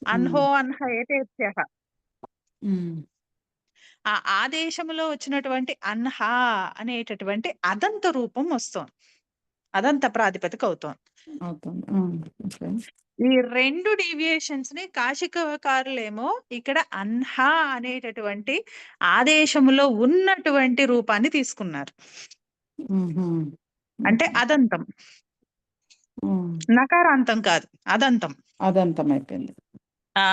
అన్హో ఉమ్, అన్హ ఏతేభ్యః. ఉమ్, ఆ ఆదేశములో వచ్చినటువంటి అన్హ అనేటటువంటి అదంత రూపం వస్తోంది, అదంత ప్రాతిపదిక అవుతోంది. అవుతుంది. ఓకే. ఈ రెండు డీవియేషన్స్ ని కాశికకారులేమో ఇక్కడ అన్హ అనేటటువంటి ఆదేశములో ఉన్నటువంటి రూపాన్ని తీసుకున్నారు, ఉహు, అంటే ఓకే. అదంతం, ఉమ్, నకారాంతం కాదు, అదంతం. అదంతం అయిపోయింది. ఆ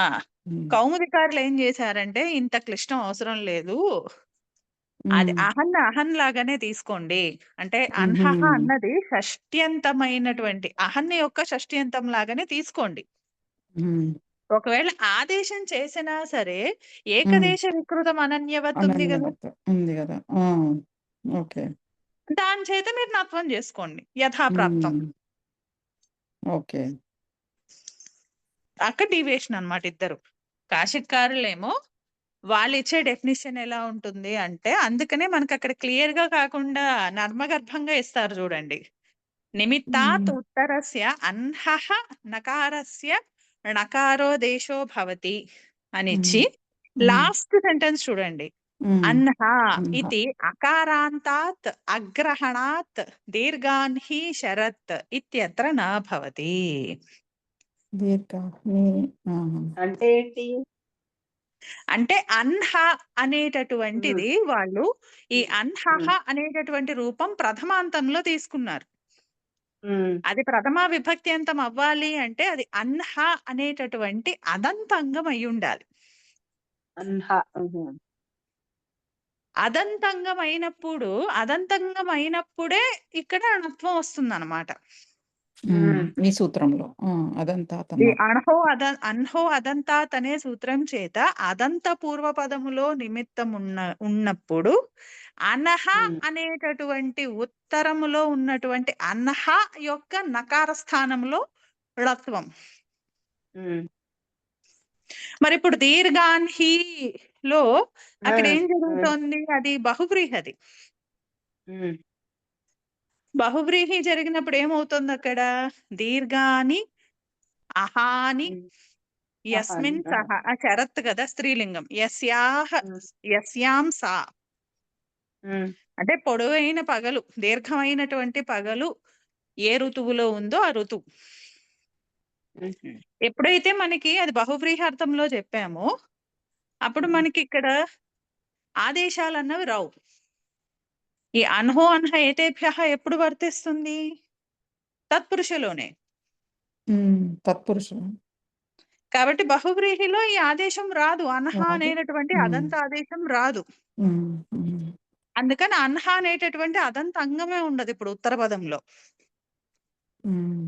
ఉమ్, కౌముదికారులు ఏం చేశారంటే ఇంత క్లిష్టం అవసరం లేదు, అది ఉమ్, అహన్ అహన్ లాగానే తీసుకోండి. అంటే ఉహు, అన్హహ అన్నది షష్ట్యంతమైనటువంటి అహన్ యొక్క షష్ట్యంతం లాగానే తీసుకోండి. ఉమ్, ఒకవేళ ఆదేశం చేసినా సరే ఉమ్. ఏకదేశ వికృతం అనన్యవత్ ఉంది కదా, అనన్యవత ఉంది కదా. ఓకే. దాని చేత మీరు నత్వం చేసుకోండి యథాప్రాప్తం. ఉమ్, ఓకే. అక్కడ డీవియేషన్ అన్నమాట ఇద్దరు. కాశిక్కారులేమో వాళ్ళు ఇచ్చే డెఫినిషన్ ఎలా ఉంటుంది అంటే, అందుకనే మనకు అక్కడ క్లియర్ గా కాకుండా నర్మగర్భంగా ఇస్తారు చూడండి. నిమిత్తాత్ ఉమ్, ఉత్తరస్య అన్హః నకారస్య నకారో దేశో భవతి ఉమ్, అనిచ్చి ఉమ్, లాస్ట్ సెంటెన్స్ చూడండి. ఉమ్, అన్హ అన్హ. ఇది అకారాంతాత్ అగ్రహణాత్ దీర్ఘాన్ హి శరత్ ఇత్యత్ర న భవతి. దీర్ఘ నీ, ఆహా. అంటే ఏంటి? అంటే అన్హ అనేటటువంటిది వాళ్ళు ఈ అన్హహ ఉమ్, అనేటటువంటి రూపం ప్రథమాంతంలో తీసుకున్నారు. ఉమ్, అది ప్రథమా విభక్తి అంతం అవ్వాలి అంటే అది అన్హ అనేటటువంటి అదంతంగం అయి ఉండాలి. అన్హ. ఉహు, అదంతంగం అయినప్పుడు, అదంతంగం అయినప్పుడే ఇక్కడ అణత్వం వస్తుంది అనమాట. ఈ సూత్రంలో అదంతా ఈ అన్నమాట. అన్హో అదంతాత్ అనే సూత్రం చేత అదంత పూర్వపదములో నిమిత్తం ఉన్నప్పుడు అనహ ఉమ్, అనేటటువంటి ఉత్తరములో ఉన్నటువంటి అనహ యొక్క నకార స్థానంలో ళత్వం. ఉమ్, మరి ఇప్పుడు దీర్ఘాన్హి లో అక్కడ ఏం ఉమ్, జరుగుతోంది, అది బహువ్రీహి. ఉమ్, బహువ్రీహి జరిగినప్పుడు ఏమవుతుంది అక్కడ, దీర్ఘాని అహాని ఉమ్. యస్మిన్ సహ, ఆ శరత్ కదా స్త్రీలింగం, ఉమ్, యస్యాం సా, ఉమ్, అంటే పొడవైన పగలు, దీర్ఘమైనటువంటి పగలు ఏ ఋతువులో ఉందో ఆ ఋతువు. ఉహు, ఎప్పుడైతే మనకి అది బహువ్రీహార్థంలో చెప్పామో అప్పుడు ఉమ్, మనకి ఇక్కడ ఆదేశాలు అన్నవి రావు. ఈ అన్హో అన్హ ఏతేభ్య ఎప్పుడు వర్తిస్తుంది, తత్పురుషలోనే. తత్పురుషం. కాబట్టి బహువ్రీహిలో ఈ ఆదేశం రాదు, అన్హ రాదు. అనేటటువంటి ఉమ్, అదంత ఆదేశం రాదు. ఉమ్, ఉమ్, అందుకని అన్హ అనేటటువంటి అదంత అంగమే ఉండదు ఇప్పుడు ఉత్తర పదంలో. ఉమ్.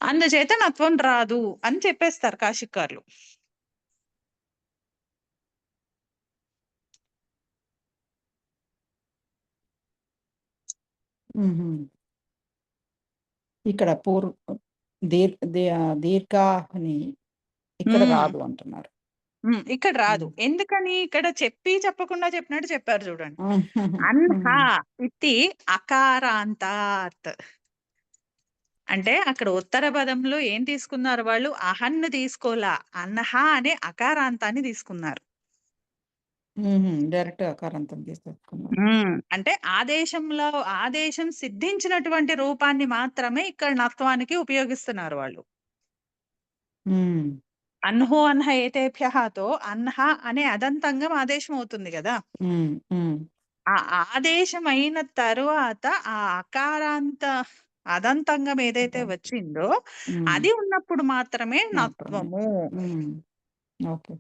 అందుచేత నత్వం రాదు అని చెప్పేస్తారు కాశిక్కారులు. ఉహు. ఇక్కడ దీర్ఘాని ఇక్కడ ఉమ్, రాదు అంటున్నారు. ఇక్కడ రాదు. ఉమ్. ఎందుకని, ఇక్కడ చెప్పి చెప్పకుండా చెప్పినట్టు చెప్పారు చూడండి. ఆహా, అన్హ ఉమ్, ఇతి అకారాంతాత్, అంటే అక్కడ ఉత్తర పదంలో ఏం తీసుకున్నారు వాళ్ళు, అహన్ను తీసుకోలా, అన్హ అనే అకారాంతాన్ని తీసుకున్నారు. డైరెక్ట్ అకారాంతం తీసేసుకున్నాం. అంటే ఆదేశంలో ఆదేశం సిద్ధించినటువంటి రూపాన్ని మాత్రమే ఇక్కడ నత్వానికి ఉపయోగిస్తున్నారు వాళ్ళు. ఉమ్, అన్హో అన్హ ఏతేభ్యతో అన్హ అనే అదంతంగం ఆదేశం అవుతుంది కదా. ఉమ్, ఉమ్, ఆ ఆదేశం అయిన తరువాత ఆ అకారాంత అదంతంగం ఏదైతే అకారం. వచ్చిందో ఉమ్, అది ఉన్నప్పుడు మాత్రమే మాత్రమే. నత్వము. ఉమ్, ఓకే.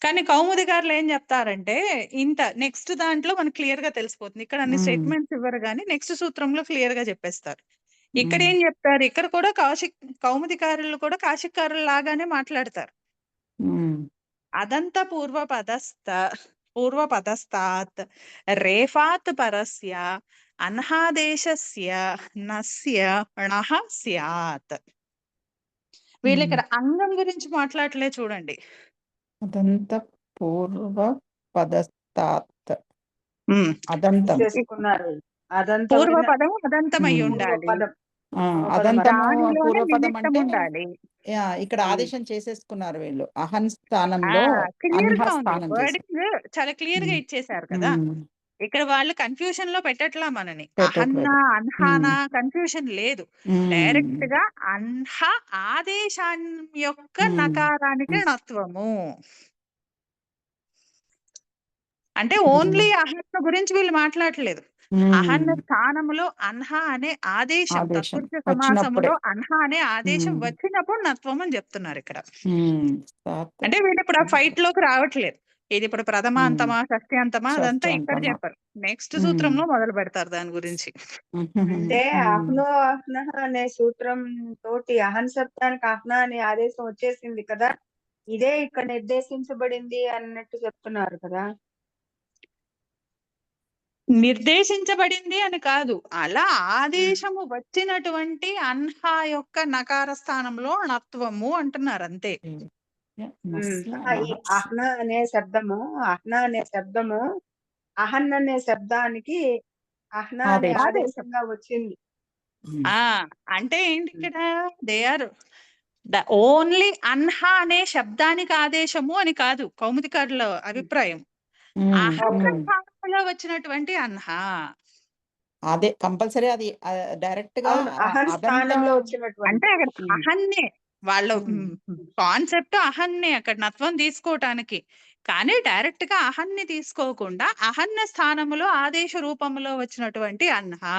కానీ కౌముదిగారులు ఏం చెప్తారంటే, ఇంత నెక్స్ట్ దాంట్లో మనకు క్లియర్ గా తెలిసిపోతుంది. ఇక్కడ అన్ని ఉమ్, స్టేట్మెంట్స్ ఇవ్వరు కానీ నెక్స్ట్ సూత్రంలో క్లియర్ గా చెప్పేస్తారు. ఇక్కడ ఉమ్, ఏం చెప్తారు, ఇక్కడ కూడా కౌముదికారులు కూడా కాశికారులు లాగానే మాట్లాడతారు. ఉమ్, అదంత పూర్వపదస్తాత్ రేఫాత్ పరస్య అన్హాదేశస్య నస్య ణః స్యాత్. వీళ్ళు ఉమ్. ఇక్కడ అంగం గురించి మాట్లాడలే చూడండి. అదంత పూర్వ పదస్తాత్ ఉమ్. అదంతం. తీసేసుకున్నారు. అదంతం పూర్వపదం అదంతం అయి ఉమ్. ఉండాలి, పూర్వపదం. పూర్వపదం అదంతము దానిలోనే పూర్వపదం నిమిత్తం అంటే ఉండాలి. ఇక్కడ ఉమ్, ఆదేశం చేసేసుకున్నారు వీళ్ళు. అహన్ స్థానంలో క్లియర్ అన్హ గా ఉంది, స్థానం చేశారు. వర్డింగ్ చాలా క్లియర్ గా ఉమ్, ఇచ్చేశారు కదా. ఉమ్, ఇక్కడ వాళ్ళు కన్ఫ్యూషన్ లో పెట్టట్లా మనని. పెట్టట్లేదు. అహన్నా అన్హానా కన్ఫ్యూషన్ లేదు. డైరెక్ట్ ఉమ్, గా అన్హ ఆదేశం యొక్క ఉమ్, నకారానికి ఉమ్, ణత్వము. అంటే ఉమ్, ఓన్లీ అహన్న గురించి వీళ్ళు మాట్లాడట్లేదు. అహన్న ఉమ్. స్థానములో అన్హ అనే ఆదేశం, ఆదేశం తత్పురుష వచ్చినప్పుడే. సమాసములో అన్హ అనే ఆదేశం ఉమ్, వచ్చినప్పుడు నత్వం అని చెప్తున్నారు ఇక్కడ. ఉమ్, తాత్ అంటే వీళ్ళు ఇప్పుడు ఆ ఫైట్ లోకి రావట్లేదు. ఇది ఇప్పుడు ప్రథమాంతమా షష్ఠ్యాంతమా అదంతా ఇక్కడ షష్ఠాంతమా. చెప్పరు. నెక్స్ట్ ఉమ్, సూత్రంలో మొదలు పెడతారు దాని గురించి. అంటే ఉమ్, అహ్నో అహ్నః అనే సూత్రం తోటి అహన్ శబ్దానికి అహ్న అనే ఆదేశం వచ్చేసింది కదా, ఇదే ఇక్కడ నిర్దేశించబడింది అన్నట్టు చెప్తున్నారు కదా. నిర్దేశించబడింది అని కాదు, అలా ఉమ్. ఆదేశము వచ్చినటువంటి అన్హా యొక్క నకార స్థానంలో ణత్వము అంటున్నారు అంతే. మస్ల ఈ అహ్న అనే శబ్దము అహన్ అనే శబ్దానికి అహ్న అనే ఆదేశం. ఆదేశంగా వచ్చింది. ఉమ్, ఆ అంటే ఏంటి ఇక్కడ, దే ఆర్ ఓన్లీ అన్హా అనే శబ్దానికి ఆదేశము అని కాదు కౌముదికారుల అభిప్రాయం. ఉమ్, అహన్న ఉమ్. స్థానంలో వచ్చినటువంటి అన్హా. అదే కంపల్సరీ అది డైరెక్ట్ గా అవును, అహన్ అదంతా. స్థానంలో అంటే వచ్చినటువంటి. అక్కడ అహన్నే వాళ్ళ ఉమ్, కాన్సెప్ట్ అహన్నే అక్కడ నత్వం తీసుకోవటానికి. కానీ డైరెక్ట్ గా అహన్ని తీసుకోకుండా అహన్న స్థానములో ఆదేశ రూపంలో వచ్చినటువంటి అన్హా.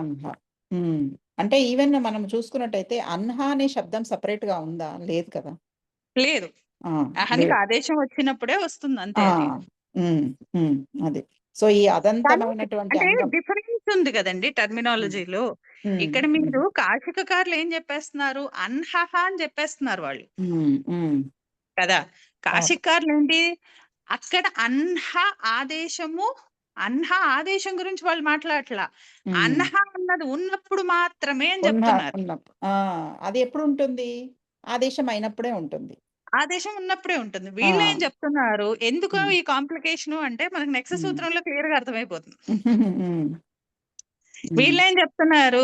అన్హ. ఉమ్. అంటే ఈవెన్ మనం చూసుకున్నట్టయితే అన్హ అనే శబ్దం సపరేట్ గా ఉందా? లేదు కదా. లేదు, ఆ, అహనికి లేదు. ఆదేశం వచ్చినప్పుడే వస్తుంది అంతే ఆ, అది. ఉమ్, ఉమ్, అది. సో ఈ కానీ అదంతమైనటువంటి అంటే అంగం. డిఫరెన్స్ ఉంది కదండి టర్మినాలజీలో. ఉమ్, ఇక్కడ ఉమ్, మీరు కాశికకారులు ఏం చెప్పేస్తున్నారు, అన్హహ అని చెప్పేస్తున్నారు వాళ్ళు ఉమ్, ఉమ్. కదా. అవును. కాశికారులు ఏంటి, అక్కడ ఆదేశము అన్హ ఆదేశం గురించి వాళ్ళు మాట్లాడట్లా. ఉమ్. అన్హ అన్నది ఉన్నప్పుడు మాత్రమే అని చెప్తున్నారు. ఉన్నప్పుడు అది ఎప్పుడు ఉంటుంది? ఆదేశం అయినప్పుడే ఉంటుంది. ఆదేశం ఉన్నప్పుడే ఉంటుంది. ఆ, వీళ్ళు ఏం చెప్తున్నారు, ఎందుకు ఉమ్, ఈ కాంప్లికేషన్ అంటే మనకు నెక్స్ట్ ఉమ్, సూత్రంలో క్లియర్ గా అర్థమైపోతుంది. ఉమ్, ఉమ్, వీళ్ళు ఏం చెప్తున్నారు,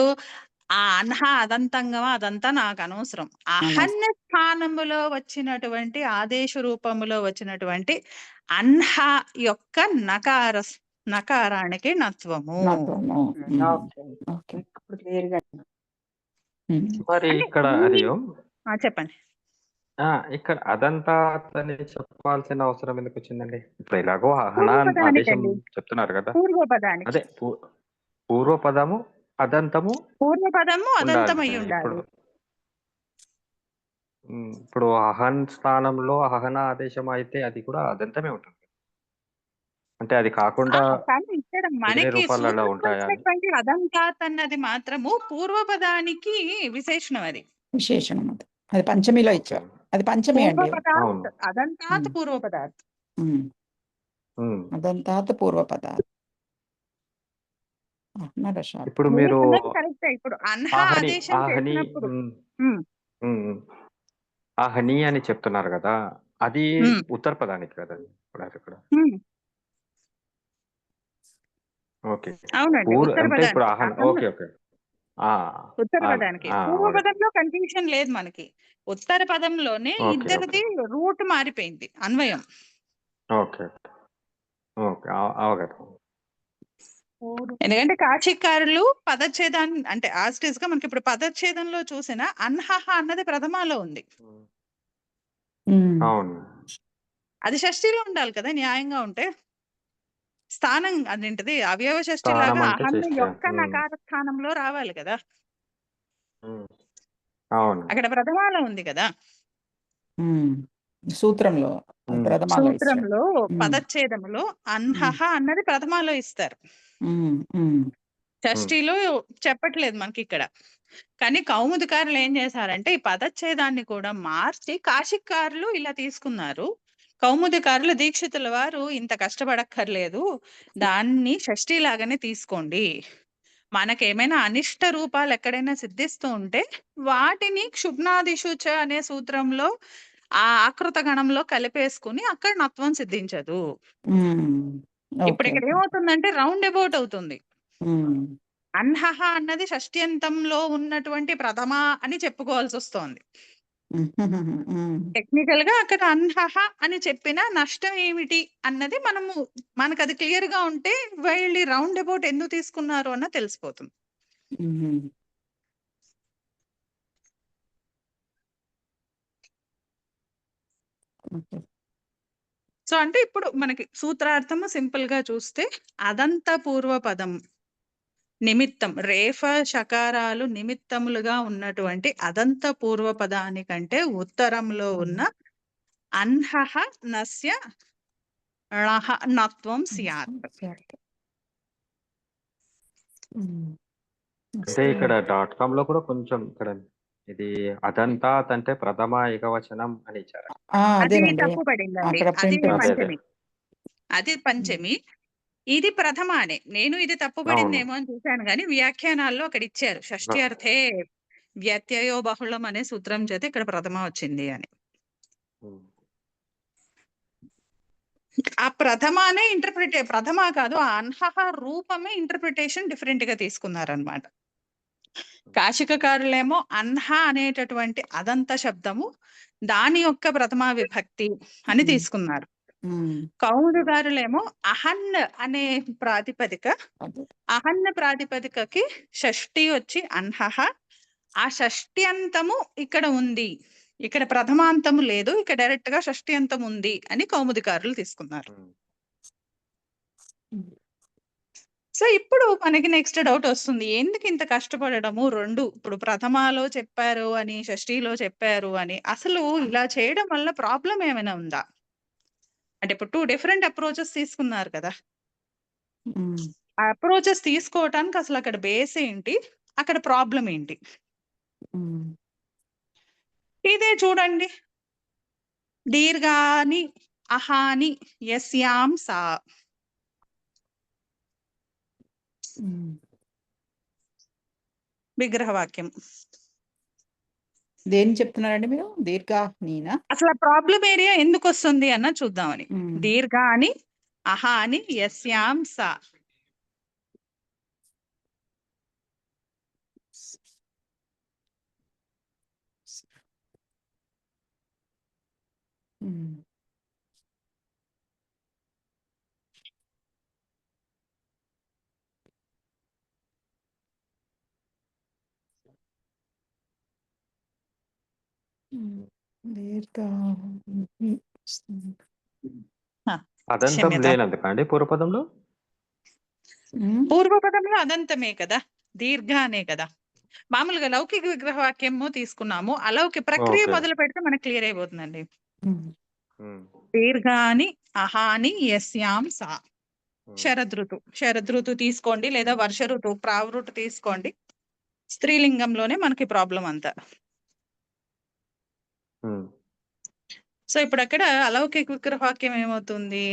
ఆ అన్హ అదంతంగా అదంతా నాకు అనవసరం. అహన్న స్థానములో వచ్చినటువంటి ఆదేశ రూపములో వచ్చినటువంటి అన్హ యొక్క నకారానికి నత్వము. నాతోను. Okay, okay. ఇప్పుడు క్లియర్ గా. ఉమ్, మరి అంటే ఇక్కడ ఈ- హరి ఓం. చెప్పండి. ఇక్కడ అదంతా అని చెప్పాల్సిన అవసరం ఎందుకు వచ్చిందండి? ఇప్పుడు ఎలాగో ఆదేశం పూర్వపదానికండి, చెప్తున్నారు కదా. పూర్వపదానికి. అదే పూర్వపదము అదంతము పూర్వపదము అదంతమై ఉండాలి. ఉండాలి. ఇప్పుడు అహన్ స్థానంలో అహన ఆదేశం అయితే అది కూడా అదంతమే ఉంటుంది. అంటే అది కాకుండా కానీ ఇక్కడ వేరే మనకి రూపాలలో సూత్రంలో ఉంటాయా అని. వచ్చినటువంటి అదంతాత్ అన్నది మాత్రము పూర్వపదానికి విశేషణం. అది విశేషణం అది. అది పంచమిలో ఓకే. ఇచ్చారు. అది పంచమి అండి. అవును. పూర్వపదాత్ అదంతాత్ ఉమ్, పూర్వపదాత్. ఉమ్. ఉమ్. అదంతాత్ పూర్వపదాత్. అహ్నరషాత్. ఇప్పుడు మీరు మీరు అన్నది కరెక్టే. ఇప్పుడు అన్హ ఆహని ఆదేశం ఆహని చేసినప్పుడు ఉమ్, ఉమ్, ఉమ్, ఆహని అని చెప్తున్నారు కదా, అది ఉమ్, ఉత్తర పదానికి కదా ఇక్కడ. ఉమ్. ఓకే. అవునండి, ఉత్తర అంటే ఇప్పుడు పదానికి. ఆహన్. Ahan okay okay. ఆ, ఉత్తర ఆ, పదానికి. ఆ, పూర్వ ఓకే పదంలో కన్ఫ్యూషన్ లేదు మనకి. ఉత్తర పదంలోనే ఓకే. ఇద్దరిది రూట్ మారిపోయింది, అన్వయం. Okay okay. అవగతం. ఎందుకంటే కాశీకారులు పదచ్ఛేదాన్ని అంటే ఆస్టిస్ గా మనకి ఇప్పుడు పదచ్ఛేదంలో చూసిన అన్హహ అన్నది ప్రథమాలో ఉంది, ఉమ్, అవును. అది షష్ఠిలో ఉండాలి కదా న్యాయంగా ఉంటే. స్థానం అదేంటిది అవయవ షష్ఠి స్థానం లాగా అంటే అహన్న చేస్తే. యొక్క నకార స్థానంలో రావాలి కదా. అవును. అక్కడ ప్రథమాలో ఉంది కదా. ఉమ్. సూత్రంలో అది ఉమ్. ప్రథమాలో ఇచ్చారు. సూత్రంలో ఉమ్, పదచ్ఛేదంలో అన్హహ అన్నది ప్రథమాలో ఇస్తారు, ఉమ్, ఉమ్, షష్ఠిలో చెప్పట్లేదు మనకి ఇక్కడ. కానీ కౌముదికారులు ఏం చేశారంటే ఈ పదచ్ఛేదాన్ని కూడా మార్చి కాశికారులు ఇలా తీసుకున్నారు. కౌముదికారులు దీక్షితుల వారు ఇంత కష్టపడక్కర్లేదు, దాన్ని షష్ఠి లాగానే తీసుకోండి, మనకేమైనా అనిష్ట రూపాలు ఎక్కడైనా సిద్ధిస్తూ ఉంటే వాటిని క్షుబ్నాదిషుచ అనే సూత్రంలో ఆ ఆకృత గణంలో కలిపేసుకుని అక్కడ నత్వం సిద్ధించదు. ఉమ్. ఇప్పుడు ఓకే. ఇక్కడ ఏమవుతుందంటే రౌండ్ అబౌట్ అవుతుంది. ఉమ్, అన్హహ అన్నది షష్ట్యంతంలో ఉన్నటువంటి ప్రథమ అని చెప్పుకోవాల్సి వస్తోంది. టెక్నికల్ గా అక్కడ అన్హహ అని చెప్పిన నష్టం ఏమిటి అన్నది మనకు అది క్లియర్ గా ఉంటే వీళ్ళు రౌండ్ అబౌట్ ఎందుకు తీసుకున్నారు అన్న తెలిసిపోతుంది. సో అంటే ఇప్పుడు మనకి సూత్రార్థము సింపుల్ గా చూస్తే అదంత పూర్వపదం నిమిత్తం రేఫ శకారాలు నిమిత్తములుగా ఉన్నటువంటి అదంత పూర్వపదానికంటే ఉత్తరంలో ఉన్న అన్హహ నస్య ణః నత్వం స్యాత్. అంటే ఇక్కడ .com లో కూడా కొంచెం ఇక్కడ ఇది అదంతాత్ అంటే ప్రథమ ఏకవచనం అని ఇచ్చారు. అది అదేనండి తప్పు పడిందండి. అక్కడ అది ప్రింట్ అదే అదే పంచమి, అది పంచమి, ఇది ప్రథమ అనే. నేను ఇది తప్పు అవును పడిందేమో అని చూశాను కానీ వ్యాఖ్యానాల్లో అక్కడ ఇచ్చారు షష్ఠి అర్థే వ్యత్యయో బహుళం అనే సూత్రం చేత ఇక్కడ ప్రథమ వచ్చింది అని. ఆ ప్రథమ అనే ప్రథమ కాదు, ఆ అన్హహ రూపమే ఇంటర్ప్రిటేషన్ డిఫరెంట్ గా తీసుకున్నారనమాట. కాశికకారులేమో అన్హ అనేటటువంటి అదంత శబ్దము దాని యొక్క ప్రథమ విభక్తి అని తీసుకున్నారు. కౌముదిగారులేమో అహన్ అనే ప్రాతిపదిక, అహన్న ప్రాతిపదికకి షష్ఠి వచ్చి అన్హహ, ఆ షష్ఠి అంతము ఇక్కడ ఉంది, ఇక్కడ ప్రథమాంతము లేదు, ఇక్కడ డైరెక్ట్ గా షష్ఠి అంతం ఉంది అని కౌముదికారులు తీసుకున్నారు. సో ఇప్పుడు మనకి నెక్స్ట్ డౌట్ వస్తుంది, ఎందుకు ఇంత కష్టపడము రెండు, ఇప్పుడు ప్రథమాలో చెప్పారు అని షష్ఠిలో చెప్పారు అని, అసలు ఇలా చేయడం వల్ల ప్రాబ్లం ఏమైనా ఉందా? అంటే ఇప్పుడు 2 డిఫరెంట్ అప్రోచెస్ తీసుకున్నారు కదా, ఆ అప్రోచెస్ తీసుకోవటానికి అసలు అక్కడ బేస్ ఏంటి, అక్కడ ప్రాబ్లం ఏంటి? ఇదే చూడండి, దీర్ఘాని అహాని యస్యాం సా, విగ్రహవాక్యం. దేని చెప్తున్నారండి మీరు? దీర్ఘాహ్నీనా? అసలు ఆ ప్రాబ్లం ఏరియా ఎందుకు వస్తుంది అన్న చూద్దామని. దీర్ఘాని అహాని యస్యాం సా, అదంతం క్షమ్యత. లేనందుకండి పూర్వపదంలో? పూర్వపదంలో అదంతమే కదా, దీర్ఘ అనే కదా. మామూలుగా లౌకిక విగ్రహవాక్యము తీసుకున్నాము, అలౌకిక ప్రక్రియ ఓకే మొదలు పెడితే మనకు క్లియర్ అయిపోతుందండి. ఉమ్, దీర్ఘాని అహాని యస్యాం సా, ఉమ్, శరదృతు తీసుకోండి, లేదా వర్ష ఋతువు ప్రావృతు తీసుకోండి, స్త్రీలింగంలోనే మనకి ప్రాబ్లం అంతా. ఉమ్, సో ఇప్పుడు అక్కడ అలౌకిక విగ్రహవాక్యం ఏమవుతుంది,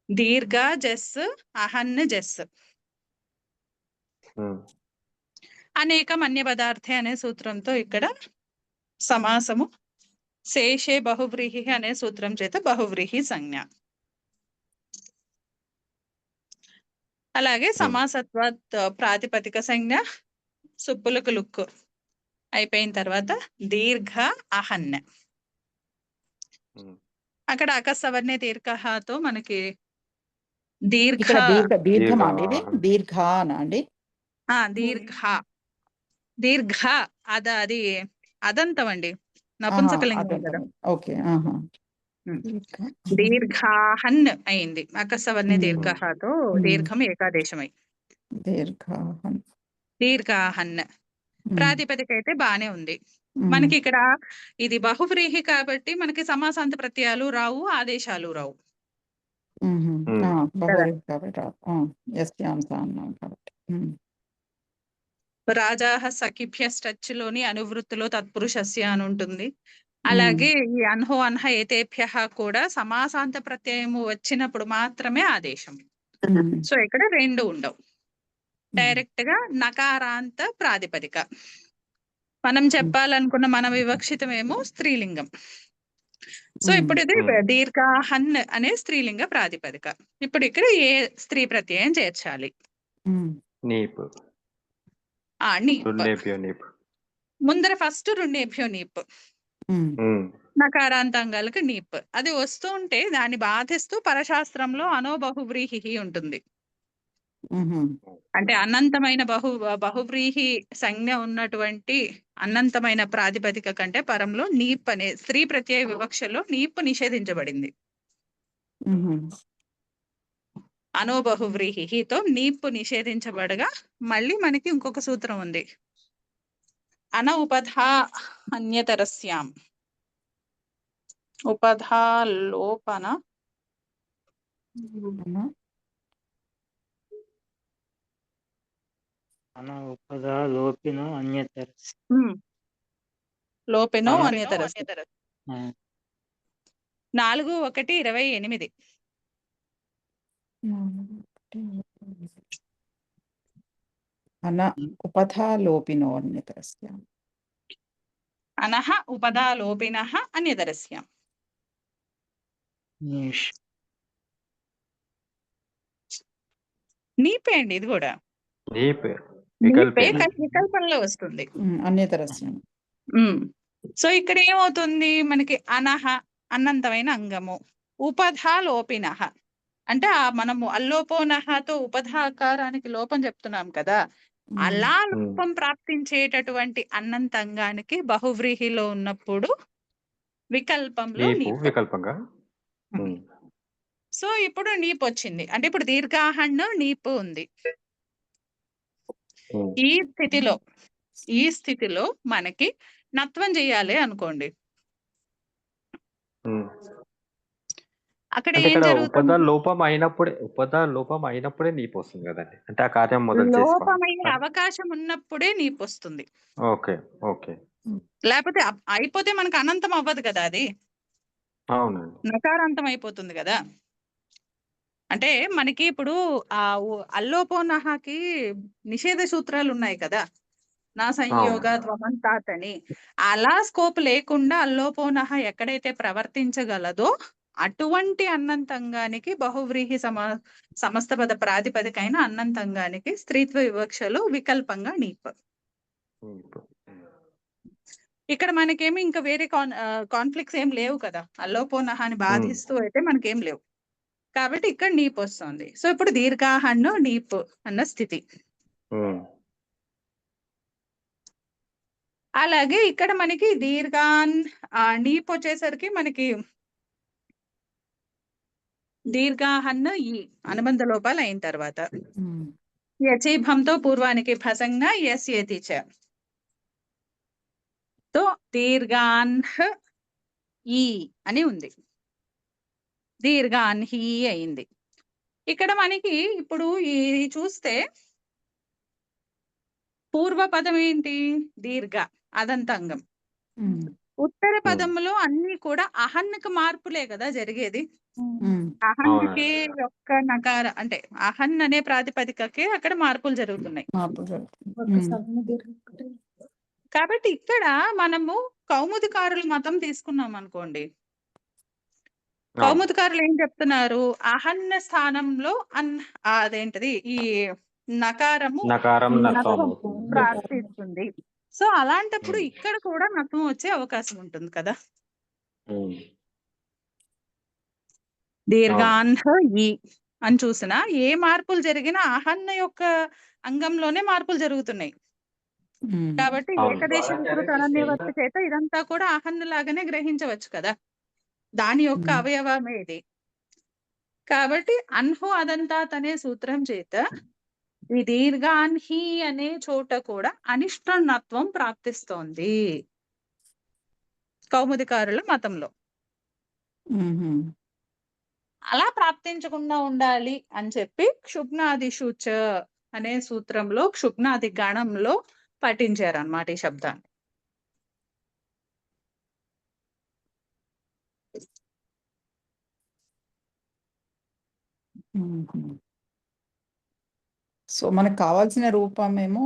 దీర్ఘ జస్ అహన్ జస్, ఉమ్, అనేకం అన్య పదార్థే అనే సూత్రంతో ఇక్కడ సమాసము, శేషే బహువ్రీహి అనే సూత్రం చేత బహువ్రీహి సంజ్ఞ. అలాగే సమాసత్వాత్ ప్రాతిపదిక సంజ్ఞ, సుప్పులకు లుక్కు అయిపోయిన తర్వాత దీర్ఘ అహన్, ఉమ్. అక్కడ అకస్సవర్ణే దీర్ఘతో మనకి దీర్ఘ ఇక్కడ దీర్ఘమా అండి? ఇది దీర్ఘ దీర్ఘానా అండి? దీర్ఘ అది అదంతం అండి, నపుంసకలింగం కదా. ఓకే. దీర్ఘాహన్ అయింది, అకస్సవర్ణే దీర్ఘతో దీర్ఘం ఏకాదేశమై దీర్ఘాహన్. ప్రాతిపదిక అయితే బానే ఉంది మనకి. ఇక్కడ ఇది బహువ్రీహి కాబట్టి మనకి సమాసాంత ప్రత్యయాలు రావు, ఆదేశాలు రావు. రాజాహ సఖిభ్యశ్చలోని అనువృత్తిలో తత్పురుషస్య అని ఉంటుంది. అలాగే ఈ అన్హో అన్హ ఏతేభ్య కూడా సమాసాంత ప్రత్యయము వచ్చినప్పుడు మాత్రమే ఆదేశం. సో ఇక్కడ రెండు ఉండవు, డైరెక్ట్ గా నకారాంత ప్రాతిపదిక. మనం చెప్పాలనుకున్న మన వివక్షితమేమో స్త్రీలింగం. సో ఇప్పుడు ఇది దీర్ఘాహన్ అనే స్త్రీలింగ ప్రాతిపదిక. ఇప్పుడు ఇక్కడ ఏ స్త్రీ ప్రత్యయం చేర్చాలి? నీప్. నీప్. రుణేభ్యో నీప్. ముందర ఫస్ట్ రుణేభ్యో నీప్. ఉమ్, ఉమ్, నకారాంతాంగాలకు నీప్. అది వస్తూ ఉంటే దాన్ని బాధిస్తూ పరశాస్త్రంలో అనోబహువ్రీహి ఉంటుంది. ఉహు, అంటే అనంతమైన బహువ్రీహి సంజ్ఞ ఉన్నటువంటి అనంతమైన ప్రాతిపదిక కంటే పరంలో నీప్ అనే స్త్రీ ప్రత్యయ వివక్షలో నీప్ నిషేధించబడింది. ఉహు, అనోబహువ్రీహితో నీప్ నిషేధించబడగా మళ్ళీ మనకి ఇంకొక సూత్రం ఉంది. అన ఉపధా అన్యతరస్యాం. ఉపధా లోపన అనా? అన ఉపదా లోపిన అన్యతరస్. లోపెనో అన- అన్యతరస్. ఆ, 4:1:28. అన ఉపధా లోపినో అన్యతరస్య. అనః ఉపదా లోపినః అన్యతరస్యాం. నిష్. నీపే అండి ఇది కూడా. నీపే నీపే వికల్పే. కానీ వికల్పంలో వస్తుంది. అన్యతరస్యం. సో ఇక్కడ ఏమవుతుంది మనకి అనహ అనంతమైన అంగము, ఉపధా లోపినః అంటే మనము అల్లోపోనహతో ఉపధాకారానికి లోపం చెప్తున్నాం కదా, అలా లోపం ప్రాప్తించేటటువంటి అన్నంత అంగానికి బహువ్రీహిలో ఉన్నప్పుడు వికల్పంలో నీపు నీప్. వికల్పంగా. ఉమ్, సో ఇప్పుడు నీప్ వచ్చింది అంటే ఇప్పుడు దీర్ఘాహణ్ నీపు ఉంది. ఉమ్, ఈ స్థితిలో మనకి నత్వం చేయాలి అనుకోండి. ఉమ్. అక్కడ అంటే ఏం ఇక్కడ జరుగుతుంది? ఉపదా లోపం అయినప్పుడే నీపు వస్తుంది కదండి, అంటే ఆ కార్యం మొదలు లోపమయ్యే చేసుకోవాలి. అవకాశం ఉన్నప్పుడే నీపు వస్తుంది. Okay okay. లేకపోతే అయిపోతే మనకు అనంతం అవ్వదు కదా, అది అవునండి. నకారాంతం అయిపోతుంది కదా. అంటే మనకి ఇప్పుడు ఆ అల్లోపోనహకి నిషేధ సూత్రాలు ఉన్నాయి కదా, నా సంయోగ అవును. త్వమంతాత్ అని. అలా స్కోప్ లేకుండా అల్లోపోనహ ఎక్కడైతే ప్రవర్తించగలదో అటువంటి అన్నంతంగానికి బహువ్రీహి సమస్త పద ప్రాతిపదికైన అన్నంతంగానికి స్త్రీత్వ వివక్షలో వికల్పంగా నీప్. నీపు. ఇక్కడ మనకేమి ఇంకా వేరే కాన్ఫ్లిక్ట్స్ ఏం లేవు కదా, అల్లోపోనహాన్ని బాధిస్తూ అయితే మనకేం లేవు కాబట్టి ఇక్కడ నీప్ వస్తుంది. సో ఇప్పుడు దీర్ఘాహన్ను నీప్ అన్న స్థితి. ఉమ్, అలాగే ఇక్కడ మనకి నీప్ వచ్చేసరికి మనకి దీర్ఘాహన్ను ఈ అనుబంధ లోపాలు అయిన తర్వాత యచీభంతో పూర్వానికి భసంగా ఎస్ ఏతి చ తో దీర్ఘాన్హ్ ఈ అని ఉంది, దీర్ఘాన్హి అయింది. ఇక్కడ మనకి ఇప్పుడు ఇది చూస్తే పూర్వ పదం ఏంటి? దీర్ఘ అదంతాంగం. ఉత్తర పదములో అన్ని కూడా అహన్నుకు మార్పులే కదా జరిగేది. అహన్నుకి యొక్క నకార అంటే అహన్ అనే ప్రాతిపదికకే అక్కడ మార్పులు జరుగుతున్నాయి. కాబట్టి ఇక్కడ మనము కౌముదికారుల మతం తీసుకున్నాం అనుకోండి, కౌముదికారులు ఏం చెప్తున్నారు? అహన్న స్థానంలో అదేంటిది ఈ నకారము నకారం నత్వం నత్వం అవుతుంది. ప్రాప్తిస్తుంది. సో అలాంటప్పుడు ఇక్కడ కూడా నత్వం వచ్చే అవకాశం ఉంటుంది కదా. ఉమ్, దీర్ఘాన్హ ఈ అని చూసినా ఏ మార్పులు జరిగినా అహన్న యొక్క అంగంలోనే మార్పులు జరుగుతున్నాయి కాబట్టి అవును. ఏకదేశ వికృత అనన్యవర్తి చేత ఇదంతా కూడా అహన్ను లాగానే గ్రహించవచ్చు కదా, దాని యొక్క అవయవమే ఇది. కాబట్టి అన్హు అదంతాత్ అనే సూత్రం చేత ఈ దీర్ఘాన్హి అనే చోట కూడా అనిష్టనత్వం ప్రాప్తిస్తోంది కౌముదికారుల మతంలో. అలా ప్రాప్తించకుండా ఉండాలి అని చెప్పి క్షుబ్నాదిషు చ అనే సూత్రంలో క్షుబ్నాది గణంలో పఠించారు అన్నమాట ఈ శబ్దాన్ని. సో మనకు కావాల్సిన రూపమేమో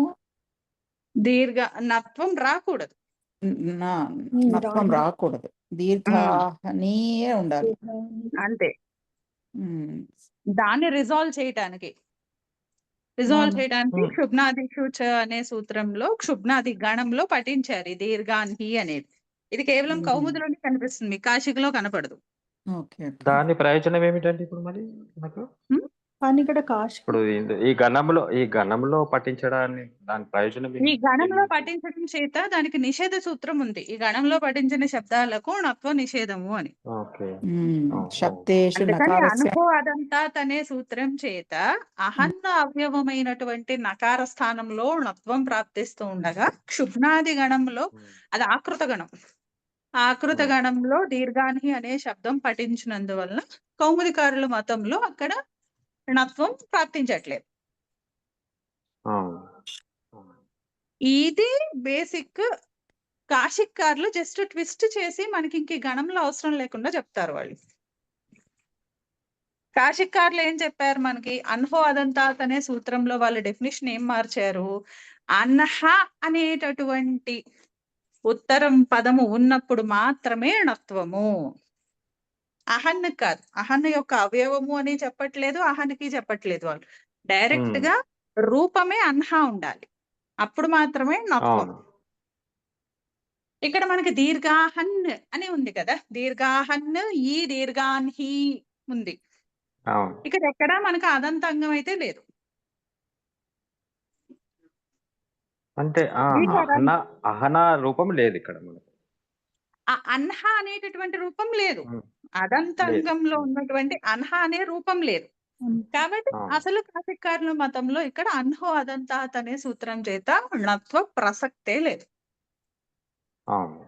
దీర్ఘ నత్వం రాకూడదు, నత్వం రాకూడదు, దీర్ఘాహనీయే ఉండాలి అంతే. దాన్ని రిజాల్వ్ చేయటానికి క్షుబ్నాదిషు చ అనే సూత్రంలో క్షుబ్నాది గణంలో పఠించారు ఈ దీర్ఘాన్హి అనేది. ఇది కేవలం ఉమ్. కౌముదిలోనే కనిపిస్తుంది, మీకు కాశికలో కనపడదు. ఓకే ఓకే దాని ప్రయోజనం ఏమిటండి ఇప్పుడు మరి నాకు? ఉమ్? కానీ ఇక్కడ కాశీ ఇప్పుడు ఈ గణంలో పఠించడాన్ని దాని ప్రయోజనం ఈ గణంలో ఏమిటి? పఠించడం చేత దానికి నిషేధ సూత్రం ఉంది. ఈ గణంలో పఠించిన శబ్దాలకు ణత్వ నిషేధము అని. ఓకే. ఓ, ఓ. శబ్దేషు అందుకని నకారస్య అనుభవ అదంతాత్ అనే సూత్రం చేత అహన్న అవయవమైనటువంటి నకార స్థానంలో ణత్వం ప్రాప్తిస్తూ ఉండగా, క్షుభ్నాది గణంలో అది ఆకృత గణం. ఆ ఆకృత గణంలో దీర్ఘాని అనే శబ్దం పఠించినందువలన కౌముదికారుల మతంలో అక్కడ ణత్వం ప్రాప్తించట్లేదు. అవును. ఇది బేసిక్. కాశిక్కారులు జస్ట్ ట్విస్ట్ చేసి మనకి ఇంక ఈ గణంలో అవసరం లేకుండా చెప్తారు వాళ్ళు. కాశిక్కారులు ఏం చెప్పారు మనకి? అన్హో అదంతాత్ అనే సూత్రంలో వాళ్ళ డెఫినేషన్ ఏం మార్చారు? అన్హ అనేటటువంటి ఉత్తరం పదము ఉన్నప్పుడు మాత్రమే ణత్వము. అహన్ కాదు, అహన్ యొక్క అవయవము అని చెప్పట్లేదు, అహన్కి చెప్పట్లేదు. వాళ్ళు డైరెక్ట్ గా రూపమే అన్హ ఉండాలి, అప్పుడు మాత్రమే ణత్వం. అవును. ఇక్కడ మనకి దీర్ఘాహన్ అని ఉంది కదా, దీర్ఘాహన్ ఈ దీర్ఘాన్హి ఉంది. అవును. ఇక్కడ ఎక్కడా మనకు అదంతాంగం అయితే లేదు. అంటే దీర్ఘారాన్ని అహన రూపం లేదు ఇక్కడ మనకు. ఆ అన్హ అనేటటువంటి రూపం లేదు, ఉమ్, లేదు. అదంతాంగంలో ఉన్నటువంటి అన్హ అనే రూపం లేదు. కాబట్టి అవును. అసలు కాశిక్కారుల మతంలో ఇక్కడ అన్హో అదంతాత్ అనే సూత్రం చేత ణత్వ ప్రసక్తే లేదు. అవును.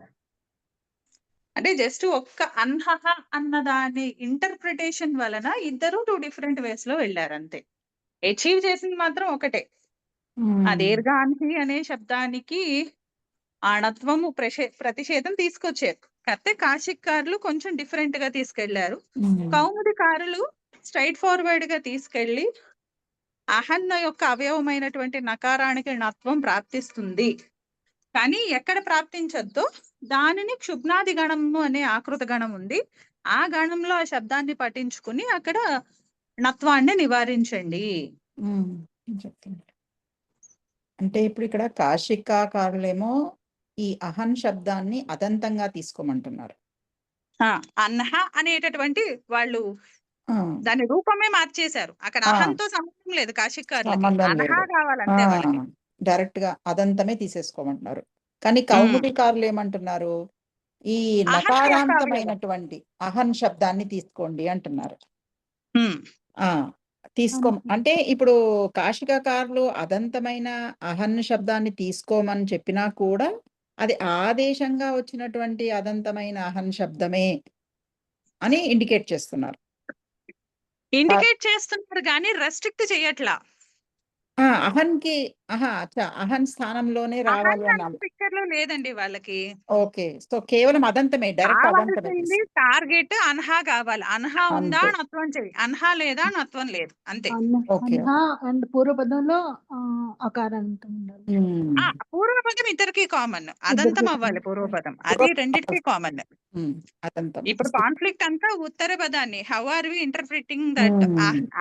అంటే జస్ట్ ఒక్క అన్హహ అన్న దాని ఇంటర్ప్రిటేషన్ వలన ఇద్దరు 2 డిఫరెంట్ వేస్ లో వెళ్ళారు అంతే. అచీవ్ చేసింది మాత్రం ఒకటే. ఆ దీర్ఘాన్హి అనే శబ్దానికి ఆణత్వము ప్రతిషేధం తీసుకొచ్చారు. కాకపోతే కాశిక్కారులు కొంచెం డిఫరెంట్ గా తీసుకెళ్లారు. కౌముదికారులు స్ట్రైట్ ఫార్వర్డ్ గా తీసుకెళ్లి అహన్న యొక్క అవయవమైనటువంటి నకారానికి ణత్వం ప్రాప్తిస్తుంది, కానీ ఎక్కడ ప్రాప్తించద్దో దానిని క్షుబ్నాది గణము అనే ఆకృత గణం ఉంది, ఆ గణంలో ఆ శబ్దాన్ని పఠించుకుని అక్కడ ణత్వాన్ని నివారించండి. చెప్తాను. అంటే ఇప్పుడు ఇక్కడ కాశికాకారులేమో ఈ అహన్ శబ్దాన్ని అదంతంగా తీసుకోమంటున్నారు. అన్హ అనేటటువంటి వాళ్ళు ఆ, దాని రూపమే మార్చేశారు. అక్కడ ఆ. అహంతో సంబంధం లేదు కాశిక్కారులకి, సంబంధం అన్హ లేదు. కావాలంతే వాళ్ళకి. డైరెక్ట్ గా అదంతమే తీసేసుకోమంటున్నారు. కానీ కౌముదికారులు ఏమంటున్నారు? ఈ అహన్ యొక్క అవయవం. నకారాంతమైనటువంటి అహన్ శబ్దాన్ని తీసుకోండి అంటున్నారు. ఉమ్. అంటే ఇప్పుడు కాశికాకారులు అదంతమైన అహన్ శబ్దాన్ని తీసుకోమని చెప్పినా కూడా అది ఆదేశంగా వచ్చినటువంటి అదంతమైన అహన్ శబ్దమే అని ఇండికేట్ చేస్తున్నారు. ఇండికేట్ చేస్తున్నారు కానీ రెస్ట్రిక్ట్ చేయట్లా. అహన్కి అహన్ స్థానంలోనే రావాలి అహన్ అన్నాం. పిక్చర్ లో లేదండి వాళ్ళకి. ఓకే, సో కేవలం అదంతమే, డైరెక్ట్ అదంతమే కావాల్సింది టార్గెట్ అన్హా కావాలి. అన్హా ఉందా అంతే. నత్వం చెయ్యి, అన్హా లేదా నత్వం లేదు, అంతే. ఓకే. అండ్ పూర్వపదంలో అకారాంతం ఉండాలి. పూర్వపదం ఇద్దరికి కామన్, అదంతం అవ్వాలి పూర్వపదం, అది రెండిటికి కామన్. అదంతం. ఇప్పుడు కాన్ఫ్లిక్ట్ అంతా ఉత్తర పదాన్ని, how are we interpreting that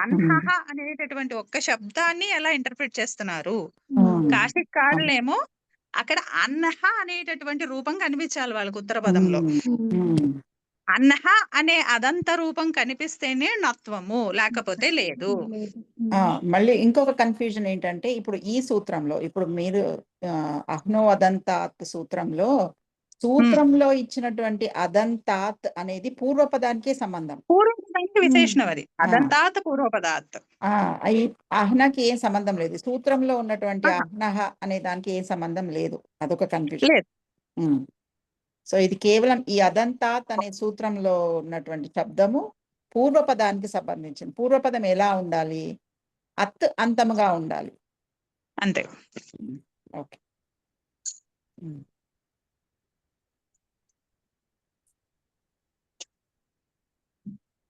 అన్హహ అనేటటువంటి ఒక్క శబ్దాన్ని ఎలా ఇంటర్ప్రిట్ చేస్తున్నారు? కాశిక్కారులేమో అక్కడ అన్హ అనేటటువంటి రూపం కనిపించాలి వాళ్ళకి ఉత్తర పదంలో. అన్హ అనే అదంత రూపం కనిపిస్తేనే నత్వము, లేకపోతే లేదు. మళ్ళీ ఇంకొక కన్ఫ్యూజన్ ఏంటంటే ఇప్పుడు ఈ సూత్రంలో, ఇప్పుడు మీరు అహ్నో అదంతాత్ సూత్రంలో ఇచ్చినటువంటి అదంతాత్ అనేది పూర్వపదానికే సంబంధం. పూర్వపదానికి విశేషణం అది, అదంతాత్ పూర్వపదాత్. ఈ అహ్నకి ఏం సంబంధం లేదు, సూత్రంలో ఉన్నటువంటి అహ్నహ అనే దానికి ఏం సంబంధం లేదు, అదొక కన్ఫ్యూజన్. లేదు. సో ఇది కేవలం ఈ అదంతాత్ అనే సూత్రంలో ఉన్నటువంటి శబ్దము పూర్వపదానికి సంబంధించింది. పూర్వపదం ఎలా ఉండాలి? అత్ అంతముగా ఉండాలి, అంతే. ఓకే.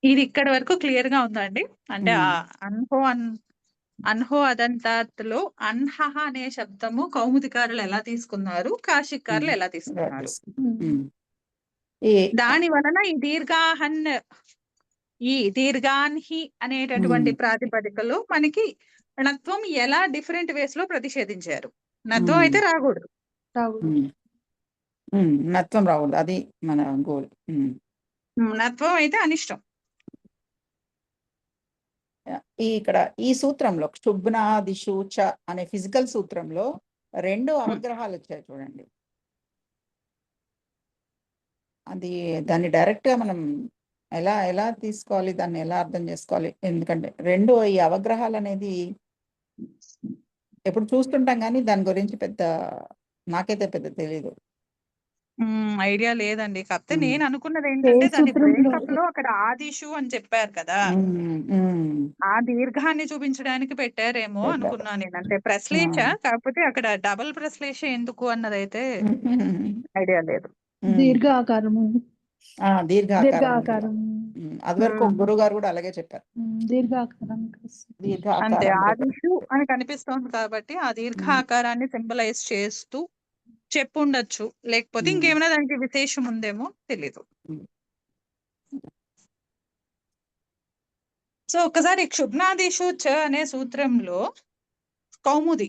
ఇది ఇక్కడ వరకు క్లియర్ గా ఉందండి. అంటే అన్హో అదంతాత్ లో అన్హహ అనే శబ్దము కౌముదికారులు ఎలా తీసుకున్నారు, కాశిక్కారులు ఎలా తీసుకున్నారు? దాని వలన ఈ దీర్ఘాన్హి అనేటటువంటి ప్రాతిపదికలో మనకి ణత్వం ఎలా డిఫరెంట్ వేస్ లో ప్రతిషేధించారు. నత్వం అయితే రాకూడదు. నత్వం రాకూడదు, అది మన గోల్. నత్వం అయితే అనిష్టం. ఇక్కడ ఈ సూత్రంలో క్షుబ్నాదిషు చ అనే ఫిజికల్ సూత్రంలో 2 అవగ్రహాలు వచ్చాయి చూడండి. అది దాన్ని డైరెక్ట్ గా మనం ఎలా ఎలా తీసుకోవాలి, దాన్ని ఎలా అర్థం చేసుకోవాలి? ఎందుకంటే 2 ఈ అవగ్రహాలు అనేది ఎప్పుడు చూస్తుంటాం కానీ దాని గురించి నాకైతే పెద్ద తెలీదు. ఐడియా లేదండి. కాకపోతే మ్మ్. నేను అనుకున్నది ఏంటంటే ఏ దాని సూత్రంలో బ్రేకప్ లో అక్కడ ఆదిషు అని చెప్పారు కదా, ఆ దీర్ఘాన్ని చూపించడానికి పెట్టారేమో పెట్టారు. అనుకున్నా నేను. అంటే ప్రశ్లేష, కాకపోతే అక్కడ డబుల్ ప్రశ్లేష ఎందుకు అన్నదైతే ఐడియా లేదు. దీర్ఘ ఆకారము, దీర్ఘ దీర్ఘాకారం ఆకారం, అది వరకు ఒక గురువు గారు కూడా అలాగే చెప్పారు. దీర్ఘ ఆకారం. అంతే, దీర్ఘాకారం ఆదిషు అని కనిపిస్తోంది కాబట్టి ఆ దీర్ఘ ఆకారాన్ని సింబలైజ్ చేస్తూ చెప్పుండొచ్చు, లేకపోతే ఇంకేమైనా దానికి విశేషం ఉందేమో తెలీదు. సో ఒకసారి క్షుబ్నాదిషు చ అనే సూత్రంలో కౌముది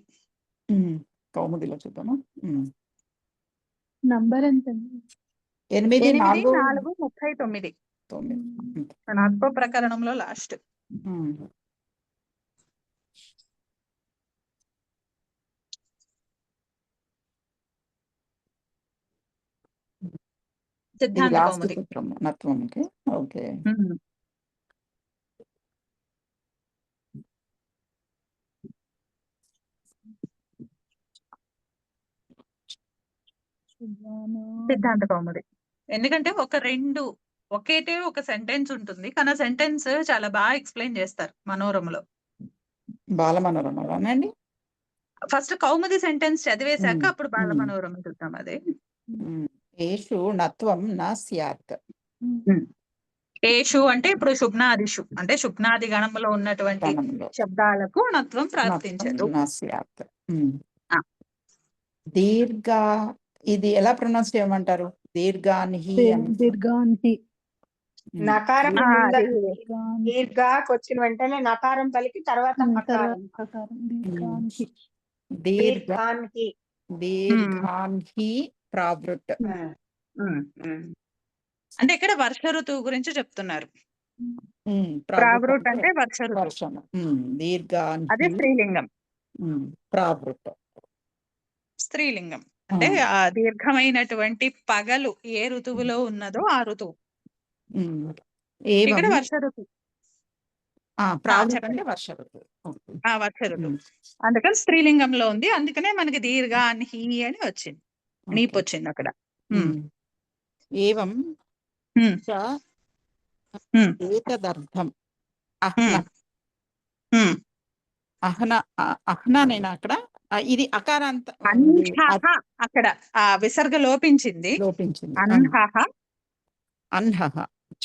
కౌముదిలో చూద్దాము. నంబర్ ఎంత? 8, 4, 8, 4, 39 9. నత్వ ప్రకరణంలో లాస్ట్. ఇది సిద్ధాంత లాస్ట్ కౌముది. సూత్రం నత్వంకి. ఓకే. సిద్ధాంత కౌముది. ఎందుకంటే ఒకేటే ఒక సెంటెన్స్ ఉంటుంది, కానీ ఆ సెంటెన్స్ చాలా బాగా ఎక్స్ప్లెయిన్ చేస్తారు మనోరమలో. బాలమనోరమలోనండి. ఫస్ట్ కౌముది సెంటెన్స్ చదివేశాక అప్పుడు బాలమనోరమ చూద్దాం. అదే ఏషు నత్వం నా స్యాత్. ఏషు అంటే ఇప్పుడు శుభ్నాదిషు అంటే శుభ్నాది గణంలో ఉన్నటువంటి శబ్దాలకు నత్వం ప్రాప్తించదు. నా స్యాత్. దీర్ఘ, ఇది ఎలా ప్రొనౌన్స్ చేయమంటారు? దీర్ఘాన్హి. దీర్ఘాన్హి. నకారం దీర్ఘాకి వచ్చిన వెంటనే నకారం పలికి తర్వాత దీర్ఘాన్హి ప్రావృత్. అంటే ఇక్కడ వర్ష ఋతువు గురించి చెప్తున్నారు. ప్రావృత్ అంటే వర్ష ఋతువు. అదే స్త్రీలింగం. ప్రావృత్ స్త్రీలింగం అంటే ఆ దీర్ఘమైనటువంటి పగలు ఏ ఋతువులో ఉన్నదో ఆ ఋతువు. ఇక్కడ వర్ష ఋతువు. వర్ష ఋతువు. వర్ష ఋతువు అందుకని స్త్రీలింగంలో ఉంది, అందుకనే మనకి దీర్ఘాన్హి అని వచ్చింది, నీపు వచ్చింది అక్కడ. ఏవం ఏతదర్థం అహ్ననేనా అక్కడ? ఇది అకారాంత అక్కడ ఆ విసర్గ లోపించింది. అన్హః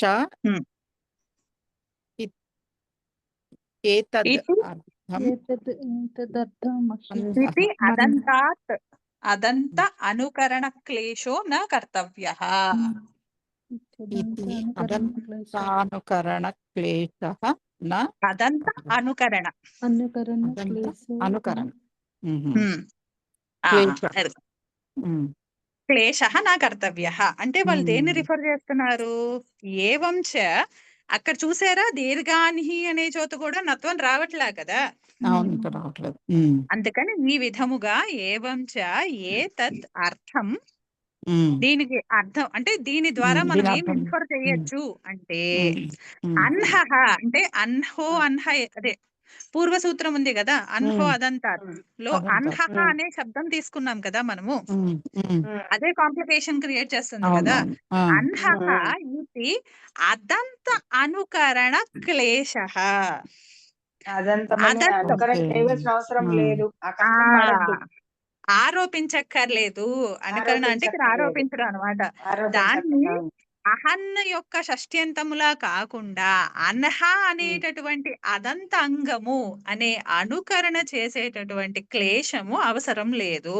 చ అదంత అనుకరణ క్లేశో న కర్తవ్యః. అనుకరణ క్లేశః న అదంత అనుకరణ క్లేశః నా కర్తవ్యః అంటే వాళ్ళు దేన్ని రిఫర్ చేస్తున్నారు? ఏవం చ అక్కడ చూసారా, దీర్ఘాన్హి అనే చోట కూడా నత్వం రావట్లే కదా. రావట్లేదు. అందుకని ఈ విధముగా ఏవం చ ఏతత్ అర్థం, దీనికి అర్థం అంటే దీని ద్వారా మనం ఏం ఇన్ఫర్ చేయొచ్చు అంటే అన్హః అంటే అన్హో అన్హ, అదే పూర్వ సూత్రం ఉంది కదా అన్హో అదంతాలో అన్హః అనే శబ్దం తీసుకున్నాం కదా మనము, అదే కాంప్లికేషన్ క్రియేట్ చేస్తుంది కదా. అన్హః ఇది అదంత అనుకరణ క్లేశః. అవసరం లేదు, ఆరోపించక్కర్లేదు. అనుకరణ అంటే ఇక్కడ ఆరోపించడం అనమాట. దాన్ని అహన్న యొక్క షష్ట్యంతములా కాకుండా అన్హ అనేటటువంటి అదంత అంగము అనే అనుకరణ చేసేటటువంటి క్లేశము అవసరం లేదు.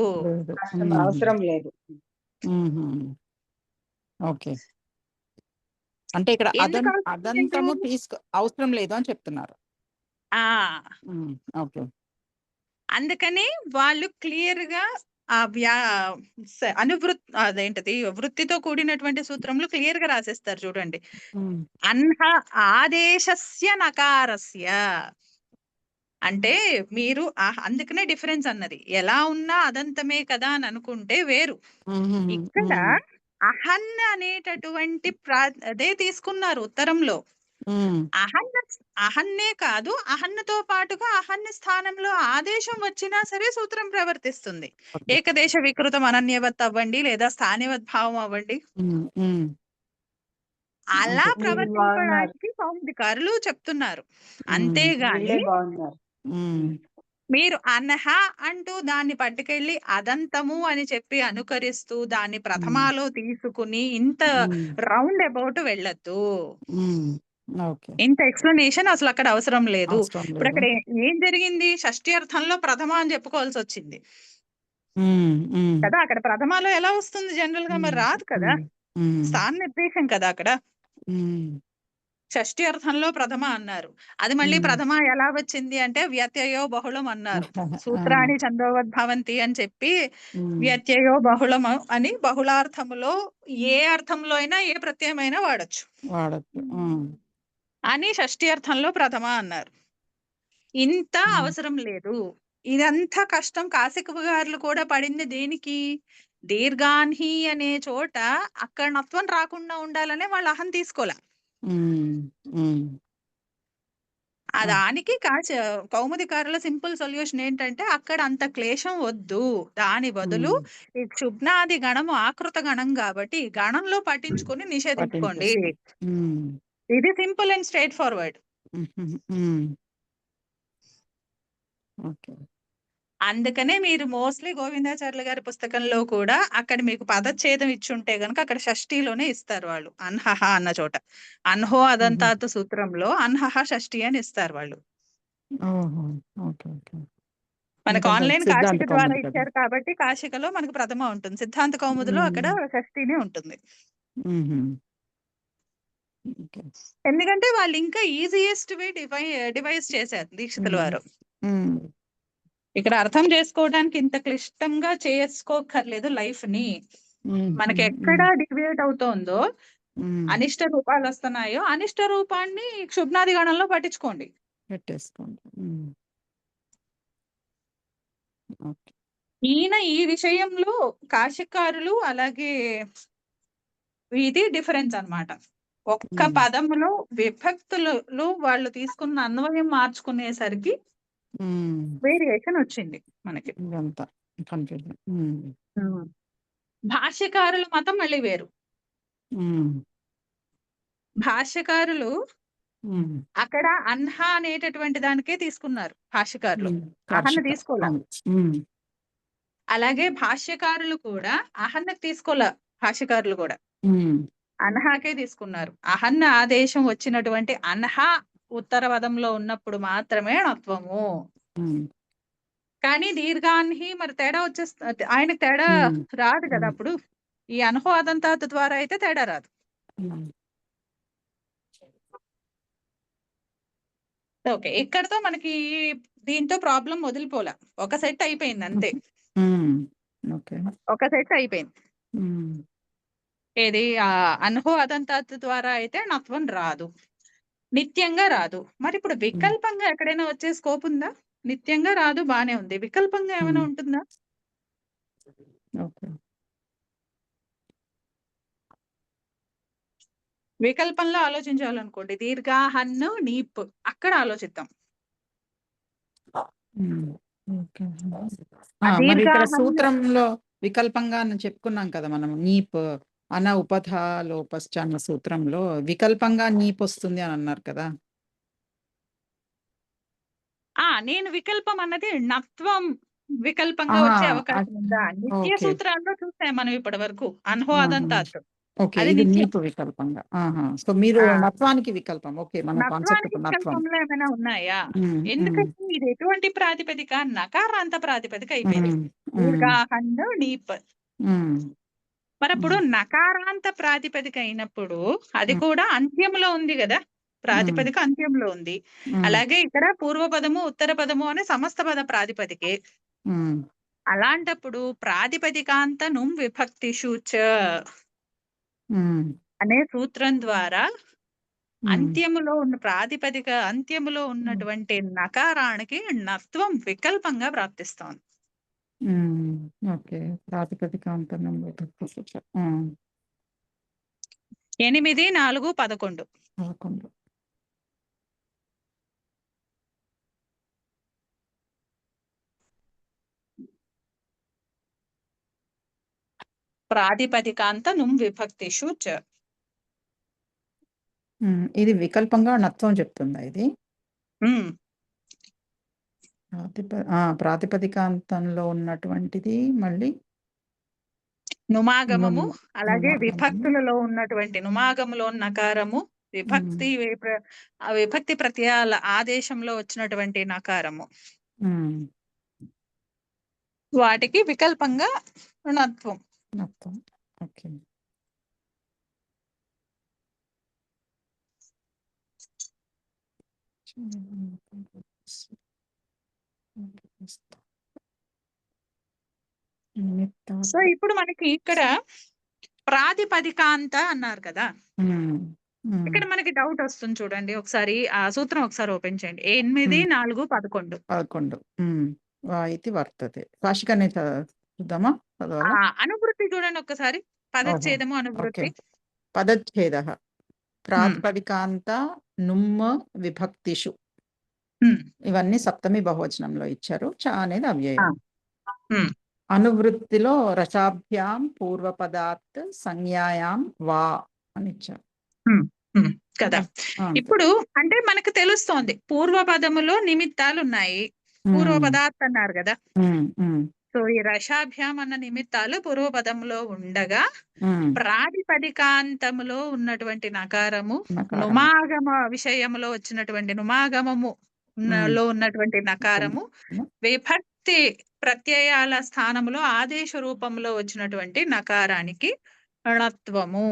ఓకే, అంటే ఇక్కడ అదంతము అవసరం లేదు అని చెప్తున్నారు. అందుకని వాళ్ళు క్లియర్ గా ఆ అదేంటది వృత్తితో కూడినటువంటి సూత్రంలో క్లియర్ గా రాసేస్తారు చూడండి. ఉమ్, అన్హ ఆదేశస్య నకారస్య అంటే మీరు అందుకనే డిఫరెన్స్ అన్నది. ఎలా ఉన్నా అదంతమే కదా అని అనుకుంటే వేరు. ఉమ్, ఇక్కడ ఉమ్, అహన్ అనేటటువంటి అదే తీసుకున్నారు ఉత్తరంలో. ఉమ్, అహన్నే కాదు, అహన్నతో పాటుగా అహన్య స్థానంలో ఆదేశం వచ్చినా సరే సూత్రం ప్రవర్తిస్తుంది. ఓకే. ఏకదేశ వికృతం అనన్యవత్ అవ్వండి లేదా స్థానివత్ భావం అవ్వండి, ఉమ్, ఉమ్, అలా అంతే. వీళ్ళు బాగున్నారు. ప్రవర్తించడానికి కౌముదికారులు చెప్తున్నారు. ఉమ్, అంతేగాని వీళ్ళే బాగున్నారు. ఉమ్, మీరు అనహ అంటూ దాన్ని పట్టుకెళ్ళి అదంతము అని చెప్పి అనుకరిస్తూ దాన్ని ప్రథమాలో తీసుకుని ఇంత ఉమ్, రౌండ్ అబౌట్ వెళ్ళొద్దు. ఉమ్, ఓకే. ఇంత ఎక్స్ప్లెనేషన్ అసలు అక్కడ అవసరం లేదు. అవసరం ఇప్పుడు లేదు. అక్కడ ఏం జరిగింది? షష్ఠి అర్థంలో ప్రథమ అని చెప్పుకోవాల్సి వచ్చింది ఉమ్, ఉమ్, కదా. అక్కడ ప్రథమాలో ఎలా వస్తుంది జనరల్ గా? మరి ఉమ్, రాదు కదా. ఉమ్, ఉమ్, స్థాన నిర్దేశం కదా అక్కడ. ఉమ్, షష్ఠి అర్థంలో ప్రథమ అన్నారు. అది మళ్ళీ ఉమ్. ప్రథమ ఎలా వచ్చింది అంటే వ్యత్యయో బహుళం అన్నారు. ఆ, సూత్రాన్ని చందోవద్భవంతి అని చెప్పి ఉమ్, వ్యత్యయో బహుళం అని బహుళార్థములో ఏ అర్థంలో అయినా ఏ ప్రత్యయమైనా వాడొచ్చు వాడచ్చు. ఉమ్, అని షష్ఠి అర్థంలో ప్రథమ అన్నారు. ఇంత ఉమ్, అవసరం లేదు. ఇదంతా కష్టం కాశిక గారులు కూడా పడింది దేనికి? దీర్ఘాన్హి అనే చోట అక్కడ నత్వం రాకుండా ఉండాలనే వాళ్ళు అహం తీసుకోలే. ఉమ్, ఉమ్, ఆ, దానికి కౌముదికారుల సింపుల్ సొల్యూషన్ ఏంటంటే అక్కడ అంత క్లేశం వద్దు, దాని బదులు ఉమ్, ఈ క్షుబ్నాది గణము ఆకృత గణం కాబట్టి ఈ గణంలో పట్టించుకొని నిషేధించుకోండి. పట్టించేస్తాం. ఉమ్, ఇది simple and straight forward. Um, um, okay. అందుకనే మీరు మోస్ట్లీ గోవిందాచార్యుల గారి పుస్తకంలో కూడా అక్కడ మీకు పదచ్ఛేదం ఇచ్చుంటే గనుక అక్కడ షష్ఠిలోనే ఇస్తారు వాళ్ళు. అన్హహ అన్న చోట అన్హో ఉమ్, అదంతాత్ సూత్రంలో అన్హహ షష్ఠి అని ఇస్తారు వాళ్ళు. ఓహో, ఓకే, ఓకే. మనకు ఎందుకంటే ఆన్లైన్ సిద్ధాంత కాశిక ద్వారా కౌముది కదా. ఇచ్చారు కాబట్టి కాశికలో మనకు ప్రథమ ఉంటుంది, సిద్ధాంత కౌముదిలో అక్కడ ఉమ్, షష్ఠినే ఉంటుంది. ఉమ్, ఓకే. ఎందుకంటే వాళ్ళు ఇంకా ఈజియెస్ట్ వే డివైస్ చేశారు దీక్షితుల ఉమ్, వారు. ఉమ్, ఇక్కడ అర్థం చేసుకోవడానికి ఇంత క్లిష్టంగా చేసుకోక్కర్లేదు లైఫ్ ని. ఉమ్, మనకి ఉమ్, ఎక్కడ డివియేట్ అవుతోందో, ఉమ్, అనిష్ట రూపాలు వస్తున్నాయో అనిష్ట రూపాన్ని క్షుబ్నాది గణంలో పట్టించుకోండి. పెట్టేసుకోండి. ఉమ్, ఓకే. ఈయన ఈ విషయంలో కాశికారులు అలాగే ఇది డిఫరెన్స్ అన్నమాట. ఒక్క ఉమ్, పదములో విభక్తులు వాళ్ళు తీసుకున్న అన్వయం మార్చుకునేసరికి ఉమ్, వేరియేషన్ వచ్చింది మనకి. ఇదంతా కన్ఫ్యూజన్. ఉమ్. భాష్యకారుల మతం మళ్ళీ వేరు. భాష్యకారులు అక్కడ అన్హ అనేటటువంటి దానికే తీసుకున్నారు భాష్యకారులు, అహన్న తీసుకోలే. అలాగే భాష్యకారులు కూడా అహన్నకు తీసుకోలే, భాష్యకారులు కూడా అన్హాకే తీసుకున్నారు. అహన్న ఆదేశం వచ్చినటువంటి అన్హ ఉత్తర పదంలో ఉన్నప్పుడు మాత్రమే ణత్వము. కానీ దీర్ఘాన్హి మరి తేడా వచ్చేస్తుంది, ఆయనకు తేడా రాదు కదా అప్పుడు. ఈ అన్హో అదంతాత్ ద్వారా అయితే తేడా రాదు. ఓకే, ఇక్కడతో మనకి దీంతో ప్రాబ్లం వదిలిపోలే, ఒక సెట్ అయిపోయింది అంతే. ఒక సెట్ అయిపోయింది. ఏది అన్హో అదంతాత్ ద్వారా అయితే ణత్వం రాదు, నిత్యంగా రాదు. మరి ఇప్పుడు వికల్పంగా ఎక్కడైనా వచ్చే స్కోప్ ఉందా? నిత్యంగా రాదు, బానే ఉంది. వికల్పంగా ఏమైనా ఉంటుందా? వికల్పంలో ఆలోచించాలనుకోండి, దీర్ఘాహన్ను నీప్ అక్కడ ఆలోచిద్దాం. మరి ఇక్కడ సూత్రంలో వికల్పంగా అని చెప్పుకున్నాం కదా మనం. నీప్ అన ఉపధ లోపశ్చ అన్న సూత్రంలో వికల్పంగా నీప్ వస్తుంది అని అన్నారు కదా. నేను వికల్పం అన్నది ణత్వం వికల్పంగా వచ్చే అవకాశం ఉందా? నిత్య సూత్రాల్లో చూసాం మనం ఇప్పటి వరకు అన్హో అదంతాత్. ఓకే, అది ఇది నిత్యం. నీపు వికల్పంగా. సో మీరు నత్వానికి వికల్పం. ఓకే, మన కాన్సెప్ట్ నత్వానికి నత్వం. వికల్పంలో ఏమైనా ఉన్నాయా? ఎందుకంటే ఇది ఎటువంటి ప్రాతిపదిక? నకారాంత ప్రాతిపదిక అయిపోయింది. దీర్ఘాహన్ను నీప్. మరి అప్పుడు నకారాంత ప్రాతిపదిక అయినప్పుడు అది కూడా అంత్యంలో ఉంది కదా, ప్రాతిపదిక అంత్యంలో ఉంది. అలాగే ఇక్కడ పూర్వ పదము ఉత్తర పదము అనే సమస్త పద ప్రాతిపదికే. అలాంటప్పుడు ప్రాతిపదికాంత నుం విభక్తిషు చ ఉమ్, అనే సూత్రం ద్వారా ఉమ్, అంత్యములో ఉన్నటువంటి నకారానికి నత్వం వికల్పంగా ప్రాప్తిస్తోంది. ఉమ్, ఓకే. ప్రాతిపదికాంతనం విభక్తిషు చ. 8, 4, 11 11. ప్రాతిపదికాంత నుం విభక్తిషు చ. ఇది వికల్పంగా నత్వం చెప్తుందా ఇది? ఉమ్, ప్రాతిపదికాంతంలో ఉన్నటువంటిది మళ్ళీ నుమాగమము అలాగే నుమాగమము. విభక్తులలో ఉన్నటువంటి నుమాగములో నకారము విభక్తి ప్రత్యయాల ఆదేశంలో వచ్చినటువంటి నకారము ఉమ్, వాటికి వికల్పంగా ణత్వం. నత్వం. ఓకే. సో ఇప్పుడు మనకి ఇక్కడ ప్రాతిపదికాంత అన్నారు కదా, ఇక్కడ మనకి డౌట్ వస్తుంది చూడండి. ఒకసారి ఆ సూత్రం ఒకసారి ఓపెన్ చేయండి. 8, 4, 11 11 ఇది వర్తతే. భాషికాన్ని చూద్దామా? చదవాలా? అనువృత్తి చూడండి ఒక్కసారి. పదచ్ఛేదము అనువృత్తి. పదచ్ఛేద ప్రాతిపదికాంత నుమ్మ విభక్తిషు. ఇవన్నీ సప్తమి బహువచనంలో ఇచ్చారు. చ అనేది అవ్యయం. అనువృత్తిలో రసాభ్యాం పూర్వపదాత్ సంజ్ఞాయాం వా అని ఇచ్చారు కదా. ఇప్పుడు అంటే మనకు తెలుస్తోంది పూర్వపదములో నిమిత్తాలు ఉన్నాయి. పూర్వపదాత్ అన్నారు కదా. సో ఈ రసాభ్యాం అన్న నిమిత్తాలు పూర్వపదములో ఉండగా ప్రాతిపదికాంతములో ఉన్నటువంటి నకారము నుమాగమ విషయములో వచ్చినటువంటి నుమాగమము లో ఉన్నటువంటి నకారము విభక్తి ప్రత్యయాల స్థానంలో ఆదేశ రూపంలో వచ్చినటువంటి నకారానికి ణత్వము.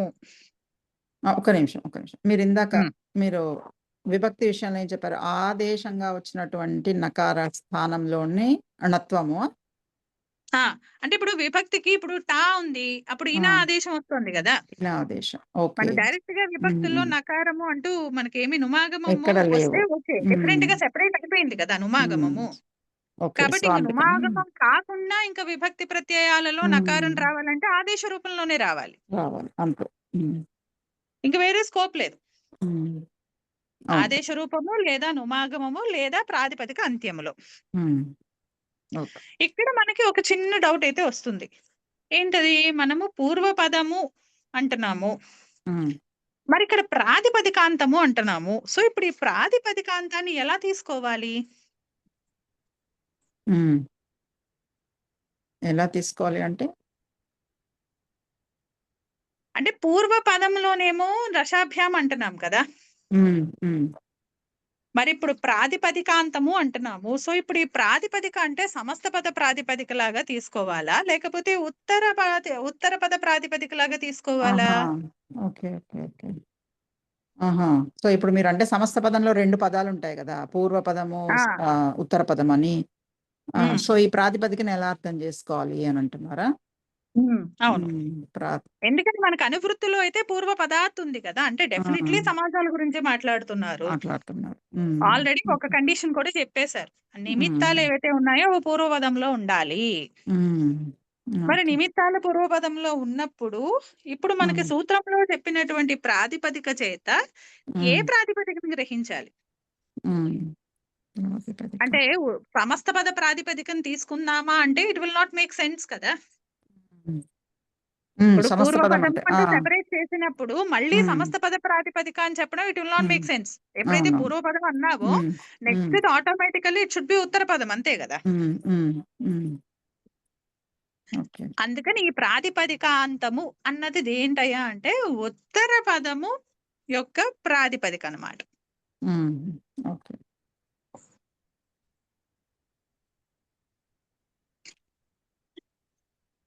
ఒక నిమిషం. మీరు ఇందాక మీరు విభక్తి విషయంలో ఏం చెప్పారు? ఆదేశంగా వచ్చినటువంటి నకార స్థానంలోని ణత్వము. అంటే ఇప్పుడు విభక్తికి ఇప్పుడు టా ఉంది, అప్పుడు ఇనా ఆదేశం వస్తుంది కదా. ఆదేశం మన డైరెక్ట్ గా విభక్తుల్లో నకారము అంటూ మనకేమి నుమాగమము ఎక్కడ వస్తే లేవు. ఓకే, డిఫరెంట్ గా సెపరేట్ అయిపోయింది కదా నుమాగమము. కాబట్టి ఇంక నుమాగమం కాకుండా ఇంకా విభక్తి ప్రత్యయాలలో నకారం రావాలంటే ఆదేశ రూపంలోనే రావాలి. అంతే. ఇంక వేరే స్కోప్ లేదు. ఆదేశ రూపము లేదా నుమాగమము లేదా ప్రాతిపదిక అంత్యములో. ఇక్కడ మనకి ఒక చిన్న డౌట్ అయితే వస్తుంది. ఏంటది? మనము పూర్వపదము అంటున్నాము, మరి ఇక్కడ ప్రాతిపదికాంతము అంటున్నాము. సో ఇప్పుడు ఈ ప్రాతిపదికాంతాన్ని ఎలా తీసుకోవాలి? ఎలా తీసుకోవాలి అంటే పూర్వ పదంలోనేమో రసాభ్యాం అంటున్నాం కదా, మరి ఇప్పుడు ప్రాతిపదికాంతము అంటున్నాము. సో ఇప్పుడు ఈ ప్రాతిపదిక అంటే సమస్త పద ప్రాతిపదిక లాగా తీసుకోవాలా, లేకపోతే ఉత్తర పద ప్రాతిపదిక లాగా తీసుకోవాలా? సో ఇప్పుడు మీరు అంటే సమస్త పదంలో 2 పదాలు ఉంటాయి కదా, పూర్వ పదము ఉత్తర పదం అని. సో ఈ ప్రాతిపదికను ఎలా అర్థం చేసుకోవాలి అని అంటున్నారా? అవును. ఎందుకంటే మనకు అనువృత్తిలో అయితే పూర్వ పదార్థ ఉంది కదా, అంటే డెఫినెట్లీ సమాజాల గురించి మాట్లాడుతున్నారు. ఆల్రెడీ ఒక కండిషన్ కూడా చెప్పేశారు, నిమిత్తాలు ఏవైతే ఉన్నాయో అవి పూర్వపదంలో ఉండాలి. మరి నిమిత్తాలు పూర్వపదంలో ఉన్నప్పుడు ఇప్పుడు మనకి సూత్రంలో చెప్పినటువంటి ప్రాతిపదిక చేత ఏ ప్రాతిపదికను గ్రహించాలి? అంటే సమస్త పద ప్రాతిపదికను తీసుకుందామా అంటే it will not make sense కదా. పూర్వపదం అంటే సెపరేట్ చేసినప్పుడు మళ్ళీ సమస్త పద ప్రాతిపదిక అని చెప్పడం it will not make sense. ఎప్పుడైతే పూర్వపదం అన్నావో next automatically it should be ఉత్తర పదం, అంతే కదా. అందుకని ఈ ప్రాతిపదికాంతము అన్నది ఏంటయ్యా అంటే ఉత్తర పదము యొక్క ప్రాతిపదిక అన్నమాట.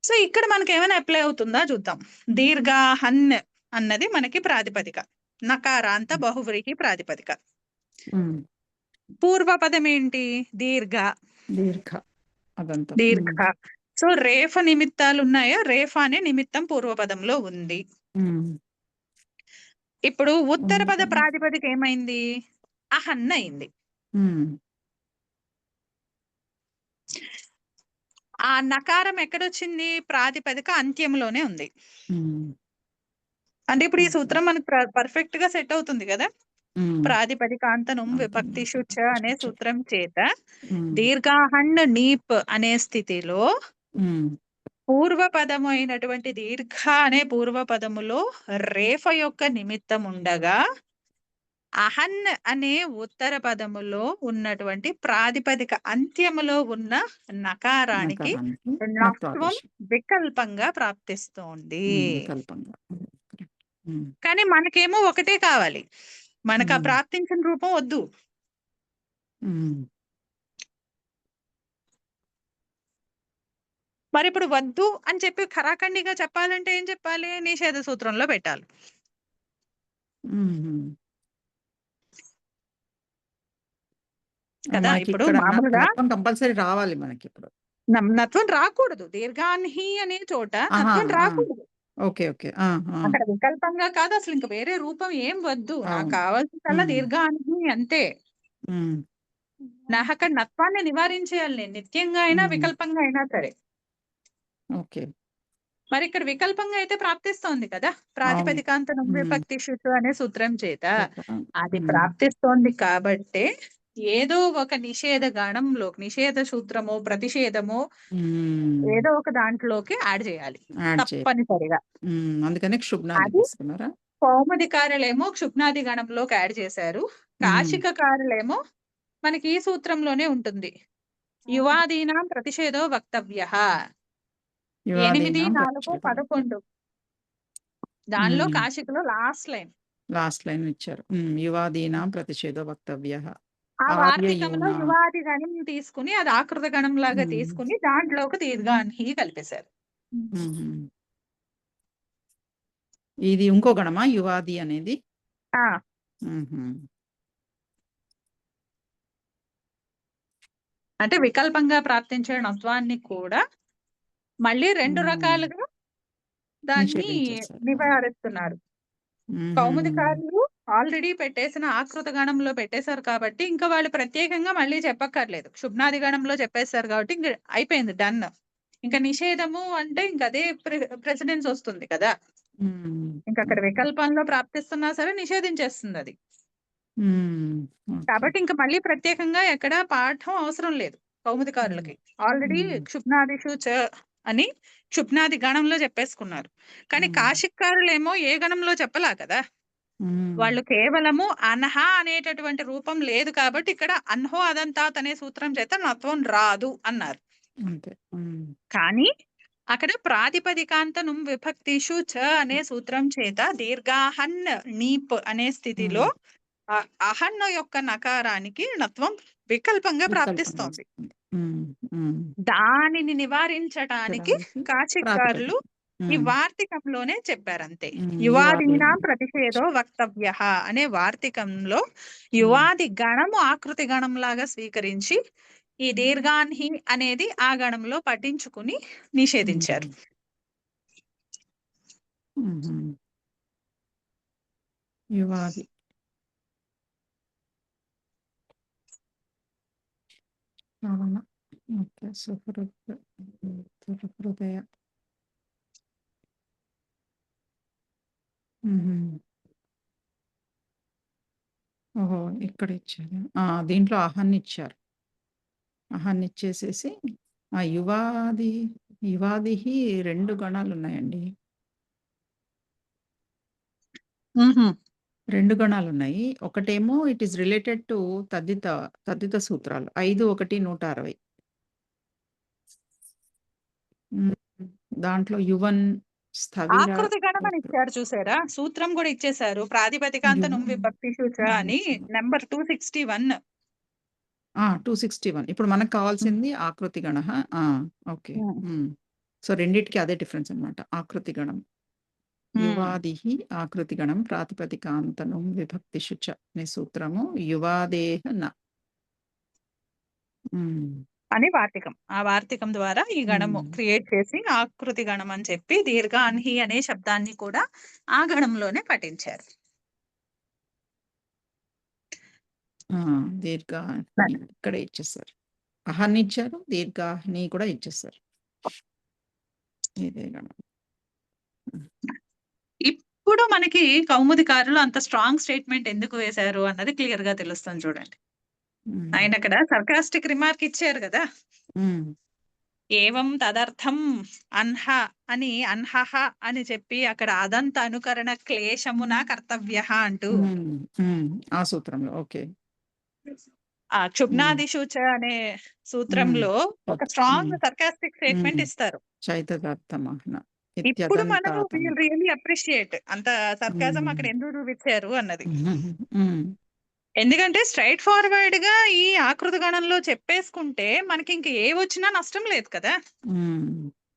సో ఇక్కడ మనకి ఏమైనా అప్లై అవుతుందా చూద్దాం. దీర్ఘాహన్ అన్నది మనకి ప్రాతిపదిక, నకారాంత బహువ్రీహి ప్రాతిపదిక. పూర్వపదం ఏంటి? దీర్ఘ. సో రేఫ నిమిత్తాలు ఉన్నాయా? రేఫ అనే నిమిత్తం పూర్వపదంలో ఉంది. ఇప్పుడు ఉత్తర పద ఉంది. ప్రాతిపదిక ఏమైంది? అహన్న అయింది. ఆ నకారం ఎక్కడొచ్చింది? ప్రాతిపదిక అంత్యంలోనే ఉంది. అంటే ఇప్పుడు ఈ సూత్రం మనకు పర్ఫెక్ట్ గా సెట్ అవుతుంది కదా. ప్రాతిపదికాంతనం విభక్తిషు చ అనే సూత్రం చేత దీర్ఘాహండ్ నీప్ అనే స్థితిలో పూర్వపదము అయినటువంటి దీర్ఘ అనే పూర్వపదములో రేఫ యొక్క నిమిత్తం ఉండగా అహన్ అనే ఉత్తర పదములో ఉన్నటువంటి ప్రాతిపదిక అంత్యములో ఉన్న నకారానికి నత్వం వికల్పంగా ప్రాప్తిస్తోంది. వికల్పంగా. కానీ మనకేమో ఒకటే కావాలి, మనకు ఆ ప్రాప్తించిన రూపం వద్దు. మరి ఇప్పుడు వద్దు అని చెప్పి ఖరాఖండిగా చెప్పాలంటే ఏం చెప్పాలి? నిషేధ సూత్రంలో పెట్టాలి కదా. ఇప్పుడు మామూలుగా కంపల్సరీ రావాలి మనకి. ఇప్పుడు నత్వం రాకూడదు. దీర్ఘాన్హి అనే చోట నత్వం రాకూడదు. Okay okay. అక్కడ వికల్పంగా కాదు, అసలు ఇంకా వేరే రూపం ఏం వద్దు. నాకు కావాల్సిందల్లా దీర్ఘాన్హి అంతే. నాకు అక్కడ నత్వాన్ని నివారించేయాలి నేను, నిత్యంగా అయినా వికల్పంగా అయినా సరే. ఓకే. మరి ఇక్కడ వికల్పంగా అయితే ప్రాప్తిస్తోంది కదా ప్రాతిపదికాంతనం విభక్తిషు అనే సూత్రం చేత. అది ప్రాప్తిస్తోంది కాబట్టే ఏదో ఒక నిషేధ గణంలో, నిషేధ సూత్రమో ప్రతిషేధమో ఏదో ఒక దాంట్లోకి యాడ్ చేయాలి తప్పనిసరిగా. అందుకని క్షుబ్నాది తీసుకున్నారా? కౌముదికారులేమో క్షుబ్నాది గణంలోకి యాడ్ చేశారు. కాశికకారులేమో మనకి ఈ సూత్రంలోనే ఉంటుంది. యువాదీనాం ప్రతిషేధో వక్తవ్యః 8, 4, 11 దానిలో కాశికలో లాస్ట్ లైన్ ఇచ్చారు. యువాదీనాం ప్రతిషేధో వక్తవ్యః. ఆ వార్తికంలో యువాది గణం తీసుకుని అది ఆకృత గణం లాగా తీసుకుని దాంట్లోకి దీర్ఘాన్హి కలిపేశారు. ఇది ఇంకో గణమా యువాది అనేది? అంటే వికల్పంగా ప్రాప్తించే నత్వాన్ని కూడా మళ్ళీ 2 రకాలుగా దాన్ని నివారిస్తున్నారు. కౌముదికారులు ఆల్రెడీ పెట్టేసిన ఆకృత గణంలో పెట్టేశారు కాబట్టి ఇంకా వాళ్ళు ప్రత్యేకంగా మళ్ళీ చెప్పక్కర్లేదు. క్షుబ్నాది గణంలో చెప్పేశారు కాబట్టి ఇంక అయిపోయింది, డన్. ఇంకా నిషేధము అంటే ఇంక అదే ప్రెసిడెన్స్ వస్తుంది కదా. ఇంకా అక్కడ వికల్పంలో ప్రాప్తిస్తున్నా సరే నిషేధించేస్తుంది అది. కాబట్టి ఇంకా మళ్ళీ ప్రత్యేకంగా ఎక్కడ పాఠం అవసరం లేదు కౌముదికారులకి. ఆల్రెడీ క్షుబ్నాదిషు చ అని క్షుబ్నాది గణంలో చెప్పేసుకున్నారు. కానీ కాశికారులేమో ఏ గణంలో చెప్పలా కదా. వాళ్ళు కేవలము అనహ అనేటటువంటి రూపం లేదు కాబట్టి ఇక్కడ అన్హో అదంతాత్ అనే సూత్రం చేత నత్వం రాదు అన్నారు. కానీ అక్కడ ప్రాతిపదికాంతనం విభక్తిషు చ అనే సూత్రం చేత దీర్ఘాహన్ నీప్ అనే స్థితిలో అహన్న యొక్క నకారానికి నత్వం వికల్పంగా ప్రాప్తిస్తోంది. దానిని నివారించటానికి కాశికారులు ఈ వార్తికంలోనే చెప్పారంతే. యువాదీనాం ప్రతిషేధో వక్తవ్యః అనే వార్తికంలో యువాది గణము ఆకృతి గణం లాగా స్వీకరించి ఈ దీర్ఘాన్హి అనేది ఆ గణంలో పట్టించుకుని నిషేధించారు. యువాది హృదయ ఓహో, ఇక్కడ ఇచ్చారు. దీంట్లో అహన్ ఇచ్చారు. అహన్ ఇచ్చేసేసి ఆ యువాదిహి 2 గణాలు ఉన్నాయండి. 2 గణాలు ఉన్నాయి. ఒకటేమో ఇట్ ఈస్ రిలేటెడ్ టు తద్దిత సూత్రాలు 5, 1, 160. దాంట్లో యువన్ ఆకృతి గణం అని ఇచ్చారు చూసారా, సూత్రం కూడా ఇచ్చేసారు. ప్రాతిపదికాంతనం విభక్తిషు చ అని నెంబర్ 261. 261. ఇప్పుడు మనకు కావాల్సింది ఆకృతి గణ. ఓకే. సో రెండిటికి అదే డిఫరెన్స్ అన్నమాట. ఆకృతి గణం యువాదిహి ఆకృతి గణం ప్రాతిపదికాంతనం విభక్తిషు చ అనే సూత్రము యువాదేహ న. అని వార్తికం. ఆ వార్తికం ద్వారా ఈ గణము ఉమ్. క్రియేట్ చేసి ఆకృతి గణం అని చెప్పి దీర్ఘాన్హి అనే శబ్దాన్ని కూడా ఆ గణంలోనే పఠించారు. దీర్ఘాహ్ని ఇక్కడ ఇచ్చేసారు. అహన్ని ఇచ్చారు, దీర్ఘాహ్ని కూడా ఇచ్చేసారు. ఇదే గణం. ఇప్పుడు మనకి కౌముదికారులు అంత స్ట్రాంగ్ స్టేట్మెంట్ ఎందుకు వేశారు అన్నది క్లియర్ గా తెలుస్తుంది చూడండి. ఉమ్. ఆయన అక్కడ సర్కాస్టిక్ రిమార్క్ ఇచ్చారు కదా, ఉమ్. ఏవం తదర్థం అన్హ అని అన్హహ అని చెప్పి అక్కడ అదంత అనుకరణ క్లేశమున కర్తవ్య అంటూ ఉమ్. ఉమ్. ఆ సూత్రంలో ఓకే. ఆ క్షుబ్నాదిషు చ అనే సూత్రంలో ఒక స్ట్రాంగ్ సర్కాస్టిక్ స్టేట్మెంట్ ఇస్తారు. చైతదర్థమహ్న ఇప్పుడు మనము ఇత్యదంతాతను. రియల్లీ అప్రిషియేట్ అంత సర్కాజం అక్కడ ఎందుకు చూపించారు అన్నది. ఉమ్. ఎందుకంటే స్ట్రైట్ ఫార్వర్డ్ గా ఈ ఆకృతి గణంలో చెప్పేసుకుంటే మనకి ఇంక ఏ వచ్చినా నష్టం లేదు కదా. ఉమ్.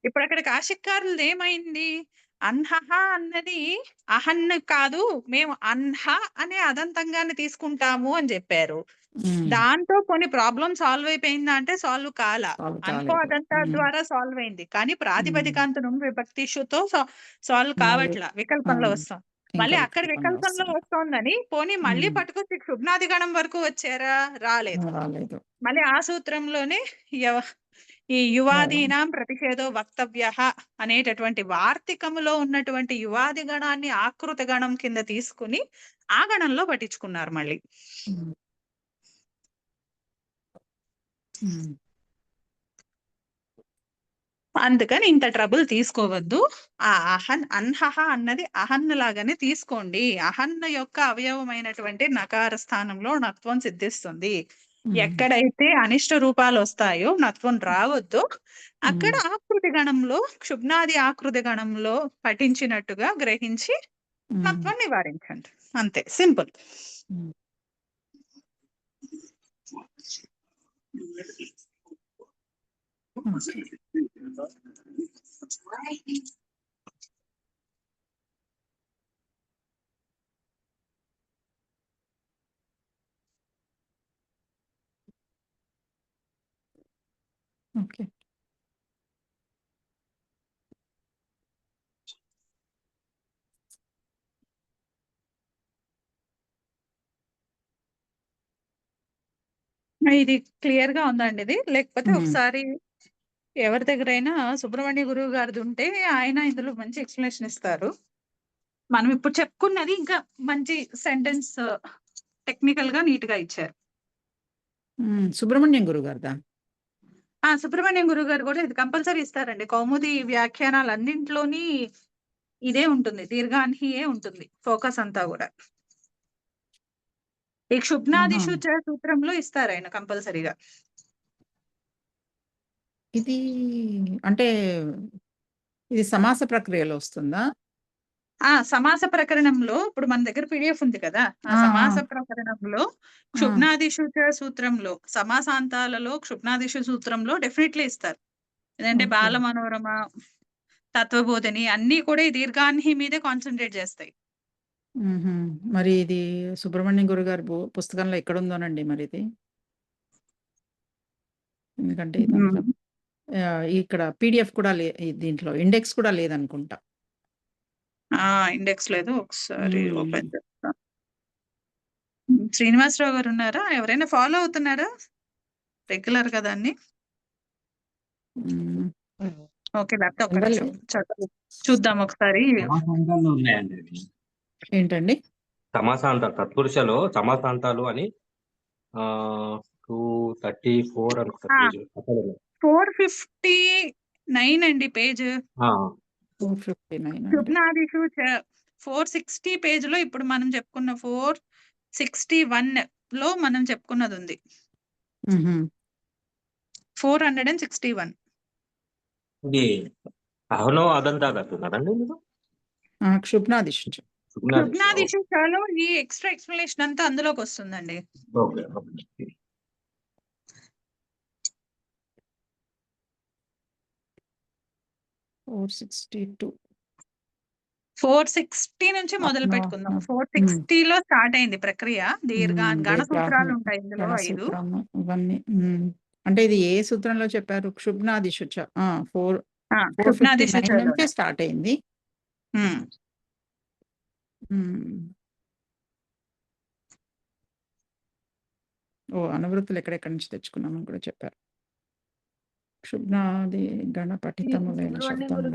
ఇప్పుడు అక్కడ కాశిక్కారులది ఏమైంది, అన్హహ అన్నది అహన్ కాదు, మేము అన్హ అనే అదంతంగాన్ని తీసుకుంటాము అని చెప్పారు. ఉమ్. దాంతో కొన్ని ప్రాబ్లం సాల్వ్ అయిపోయిందా అంటే సాల్వ్ కాలా. సాల్వ్ అనుకో కాలేదు. అదంతా ద్వారా సాల్వ్ అయింది, కానీ ప్రాతిపదికాంతరం విభక్తిషుతో సాల్వ్ మళ్ళీ కావట్లా, వికల్పంలో ఆ, వస్తాం. ఇంకా మళ్ళీ అక్కడ వికల్పంలో వికల్పంలో వస్తుంది. వస్తోందని పోనీ మళ్ళీ పట్టుకొచ్చి క్షుబ్నాది గణం వరకు వచ్చారా, రాలేదు. రాలేదు. మళ్ళీ ఆ సూత్రంలోనే ఈ యువాదీనాం ప్రతిషేధో వక్తవ్య అనేటటువంటి వార్తికములో ఉన్నటువంటి యువాది గణాన్ని ఆకృతి గణం కింద తీసుకుని ఆ గణంలో పట్టించుకున్నారు మళ్ళీ. ఉమ్. ఉమ్. అందుకని ఇంత ట్రబుల్ తీసుకోవద్దు. ఆ అహన్ అన్హహ అన్నది అహన్ లాగానే తీసుకోండి. అహన్ యొక్క అవయవమైనటువంటి నకార స్థానంలో నత్వం సిద్ధిస్తుంది. ఎక్కడైతే అనిష్ట రూపాలు వస్తాయో నత్వం రావద్దు, అక్కడ ఆకృతి గణంలో క్షుబ్నాది ఆకృతి గణంలో పఠించినట్టుగా గ్రహించి నత్వం నివారించండి. అంతే, సింపుల్. ఓకే. ఇది క్లియర్ గా ఉందండి ఇది, లేకపోతే ఒకసారి ఎవరి దగ్గరైనా సుబ్రహ్మణ్య గురువు గారిది ఉంటే ఆయన ఇందులో మంచి ఎక్స్ప్లెనేషన్ ఇస్తారు. మనం ఇప్పుడు చెప్పుకున్నది ఇంకా మంచి సెంటెన్స్ టెక్నికల్ గా నీట్ గా ఇచ్చారు. సుబ్రహ్మణ్యం గురువు గారిదా? సుబ్రహ్మణ్యం గురువు గారు కూడా ఇది కంపల్సరీ ఇస్తారండి. కౌముది వ్యాఖ్యానాలు అన్నింటిలోని ఇదే ఉంటుంది, దీర్ఘాన్హియే ఉంటుంది ఫోకస్ అంతా కూడా. ఈ క్షుబ్నాదిషు చ సూత్రంలో ఇస్తారు ఆయన కంపల్సరీగా. ఇది అంటే ఇది సమాస ప్రక్రియలో వస్తుందా? సమాస ప్రకరణంలో ఇప్పుడు మన దగ్గర పిడిఎఫ్ ఉంది కదా, ఆ సమాస ప్రకరణంలో క్షుబ్నాదిషు చ సూత్రంలో సమాసాంతాలలో క్షుబ్నాదిషు సూత్రంలో డెఫినెట్లీ ఇస్తారు. ఎందుకంటే ఓకే. బాల మనోరమ, తత్వబోధిని అన్ని కూడా ఈ దీర్ఘాన్హి మీదే కాన్సన్ట్రేట్ చేస్తాయి. మరి ఇది సుబ్రహ్మణ్యం గురు గారి పుస్తకంలో ఎక్కడుందోనండి మరి ఇది? ఎందుకంటే ఇదంతా ఇక్కడ పీడిఎఫ్ కూడా దీంట్లో ఇండెక్స్ కూడా లేదనుకుంటా. ఇండెక్స్ లేదు, ఒకసారి ఓపెన్ చేస్తా. శ్రీనివాసరావు గారు ఉన్నారా, ఎవరైనా ఫాలో అవుతున్నారా రెగ్యులర్ గా దాన్ని? ఓకే, ల్యాప్టాప్ చూద్దాం ఒకసారి. సమాసాంతాలు ఉన్నాయండి అవి. ఏంటండి? సమాసాంతాలు తత్పురుషలో సమాసాంతాలు అని 234 అనుకుంటా పేజ్. 459 అండి పేజ్. 459 అండి. క్షుబ్నాదిషు 460 పేజ్ లో ఇప్పుడు మనం చెప్పుకున్న 461 లో మనం చెప్పుకున్నది ఉంది. 461 ఇది అహనో అదంతా కదండి మీరు? క్షుబ్నాదిషు. క్షుబ్నాదిషు చాలో ఈ ఎక్స్ట్రా ఎక్స్ప్లెనేషన్ అంతా అందులోకి వస్తుందండి. ఓకే. 460 నుంచి మొదలు పెట్టుకుందాం. 460 లో స్టార్ట్ అయింది ప్రక్రియ. గణ సూత్రాలు ఉంటాయి ఇందులో 5. ఇవన్నీ అంటే ఇది ఏ సూత్రంలో చెప్పారు? క్షుబ్నాది శుచ. 459 క్షుబ్నాదిశుచలోనే. నుంచే స్టార్ట్ అయింది. ఉమ్. అనువృత్తులు ఎక్కడెక్కడి నుంచి తెచ్చుకున్నామని కూడా చెప్పారు. క్షుబ్నాది గణ పఠితములైన శబ్దములు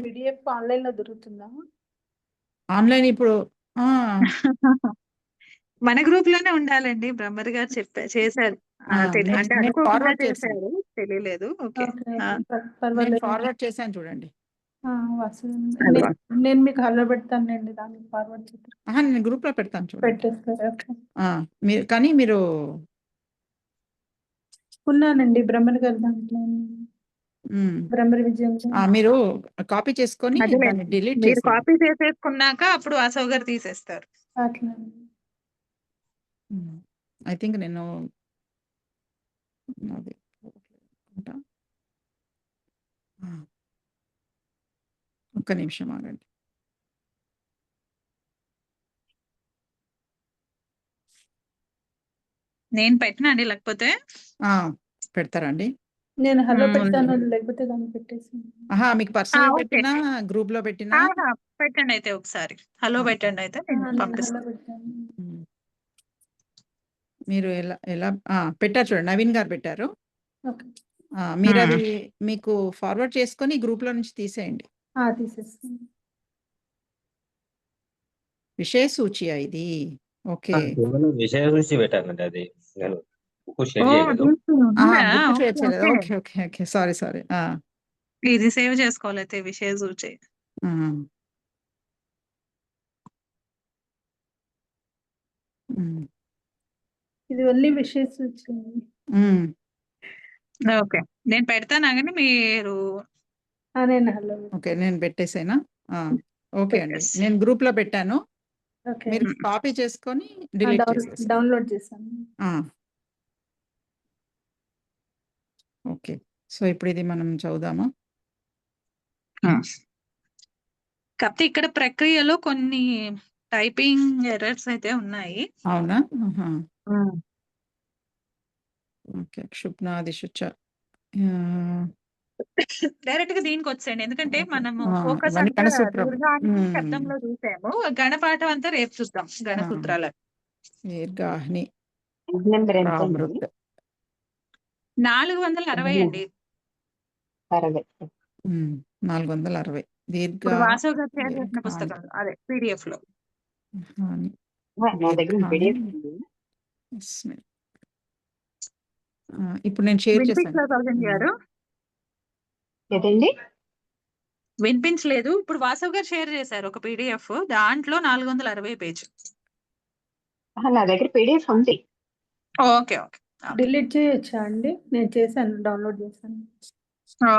PDF ఆన్లైన్ లో దొరుకుతుందా? ఆన్లైన్ ఇప్పుడు మన గ్రూప్ లోనే ఉండాలండి. బ్రహ్మర్ గారు చేశారు. అంటే నేను అనుకోకుండా ఫార్వర్డ్ చేశాను. చేశారు, తెలియలేదు. ఓకే. నేను పర్వాలేదు. ఫార్వర్డ్ చేశాను చూడండి. నేను మీకు హలో పెడతానండి, దానికి ఫార్వర్డ్ చేస్తాను. నేను గ్రూప్ లో పెడతాను చూడండి. పెట్టేస్తారు. ఓకే. కానీ మీరు ఉన్నానండి బ్రహ్మర్ గారి దాంట్లో. బ్రహ్మర్ విజయం. మీరు కాపీ చేసుకొని అదేలే. దాన్ని డిలీట్ మీరు చేసి కాపీ చేసేసుకున్నాక అప్పుడు వాసవ్ గారు తీసేస్తారు. అట్లా ఐ థింక్ నేను అది ఒక్క నిమిషం ఆగండి. నేను పెట్టినా అండి, లేకపోతే పెడతారండి. నేను హలో పెడతాను, లేకపోతే దాన్ని పెట్టేసి. మీకు పర్సనల్ ఓకే. పెట్టినా గ్రూప్ లో పెట్టినా పెట్టండి అయితే ఒకసారి. హలో పెట్టండి అయితే నేను నేను పంపిస్తాను. హలో పెడతాను. మీరు ఎలా పెట్టారు చూడండి, నవీన్ గారు పెట్టారు. ఓకే. మీరు అది మీకు ఫార్వర్డ్ చేసుకొని గ్రూప్ లో నుంచి తీసేయండి. తీసేస్తాను. విషయ సూచి ఇది. ఓకే. విషయ సూచి పెట్టానండి, అది నేను షేర్ ఓ, చేయలేదు. ఉందా? బుక్ షేర్ ఓకే, చేయలేదు. Okay. Okay okay okay sorry. ఇది సేవ్ చేసుకోవాలి అయితే విషయ సూచి. ఇది ఓన్లీ విషయ సూచన. ఓకే, నేను పెడతాను కానీ మీరు నేను హలో. ఓకే, నేను పెట్టేసేనా? ఓకే అండి, పెట్టేసి. నేను గ్రూప్ లో పెట్టాను. ఓకే. మీరు కాపీ చేసుకొని డిలీట్ చేసేసి. డౌన్లోడ్ చేశాను. ఓకే, సో ఇప్పుడు ఇది మనం చదువుదామా? కాకపోతే ఇక్కడ ప్రక్రియలో కొన్ని టైపింగ్ ఎర్రర్స్ అయితే ఉన్నాయి. అవునా? ఓకే. క్షుబ్నాది శుచ. డైరెక్ట్ గా దీనికి వచ్చేయండి, ఎందుకంటే ఓకే. మనము ఆ, ఫోకస్ ఇవన్నీ అంతా గణసూత్రం. దీర్ఘాన్ని శబ్దంలో చూసాము. గణపాఠం అంతా రేపు చూద్దాం, గణసూత్రాలు. దీర్ఘాహ్ని నెంబర్ ఎంత? ప్రామృత్ 460 అండి. 460 దీర్ఘ ఇప్పుడు వాసవ్ గారు షేర్ చేసిన దీర్ఘాని. పుస్తకం, అదే PDF లో. హాని. నా దగ్గర PDF ఉంది. ఇప్పుడు నేను షేర్ చేశాను. వినిపించలేదు గారు, ఏదండి? వినిపించలేదు. ఇప్పుడు వాసవ్ గారు షేర్ చేశారు ఒక PDF, దాంట్లో 460 పేజ్. నా దగ్గర PDF ఉంది. ఓకే ఓకే డిలీట్ చేయొచ్చా అండి? నేను చేశాను, డౌన్లోడ్ చేశాను.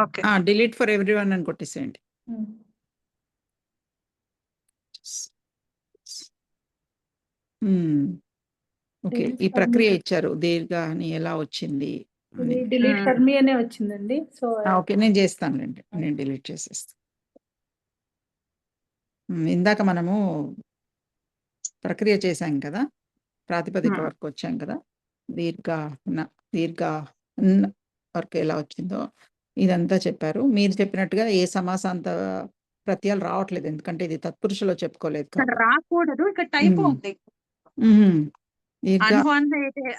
ఓకే. డిలీట్ ఫర్ ఎవ్రీవన్ అని కొట్టేసేయండి. ఓకే, ఈ ప్రక్రియ ఇచ్చారు. దీర్ఘాని ఎలా వచ్చింది అని. డిలీట్ ఫర్ మీ అనే వచ్చిందండి. సో ఓకే, నేను చేస్తానులేండి, నేను డిలీట్ చేసేస్తాను. ఇందాక మనము ప్రక్రియ చేశాం కదా, ప్రాతిపదిక వరకు వచ్చాం కదా. దీర్ఘ వరకు ఎలా వచ్చిందో ఇదంతా చెప్పారు. మీరు చెప్పినట్టుగా ఏ సమాసాంత ప్రత్యయాలు రావట్లేదు, ఎందుకంటే ఇది తత్పురుషులో చెప్పుకోలేదు ఇక్కడ రాకూడదు, ఇక్కడ టైప్ ఉంది. దీర్ఘ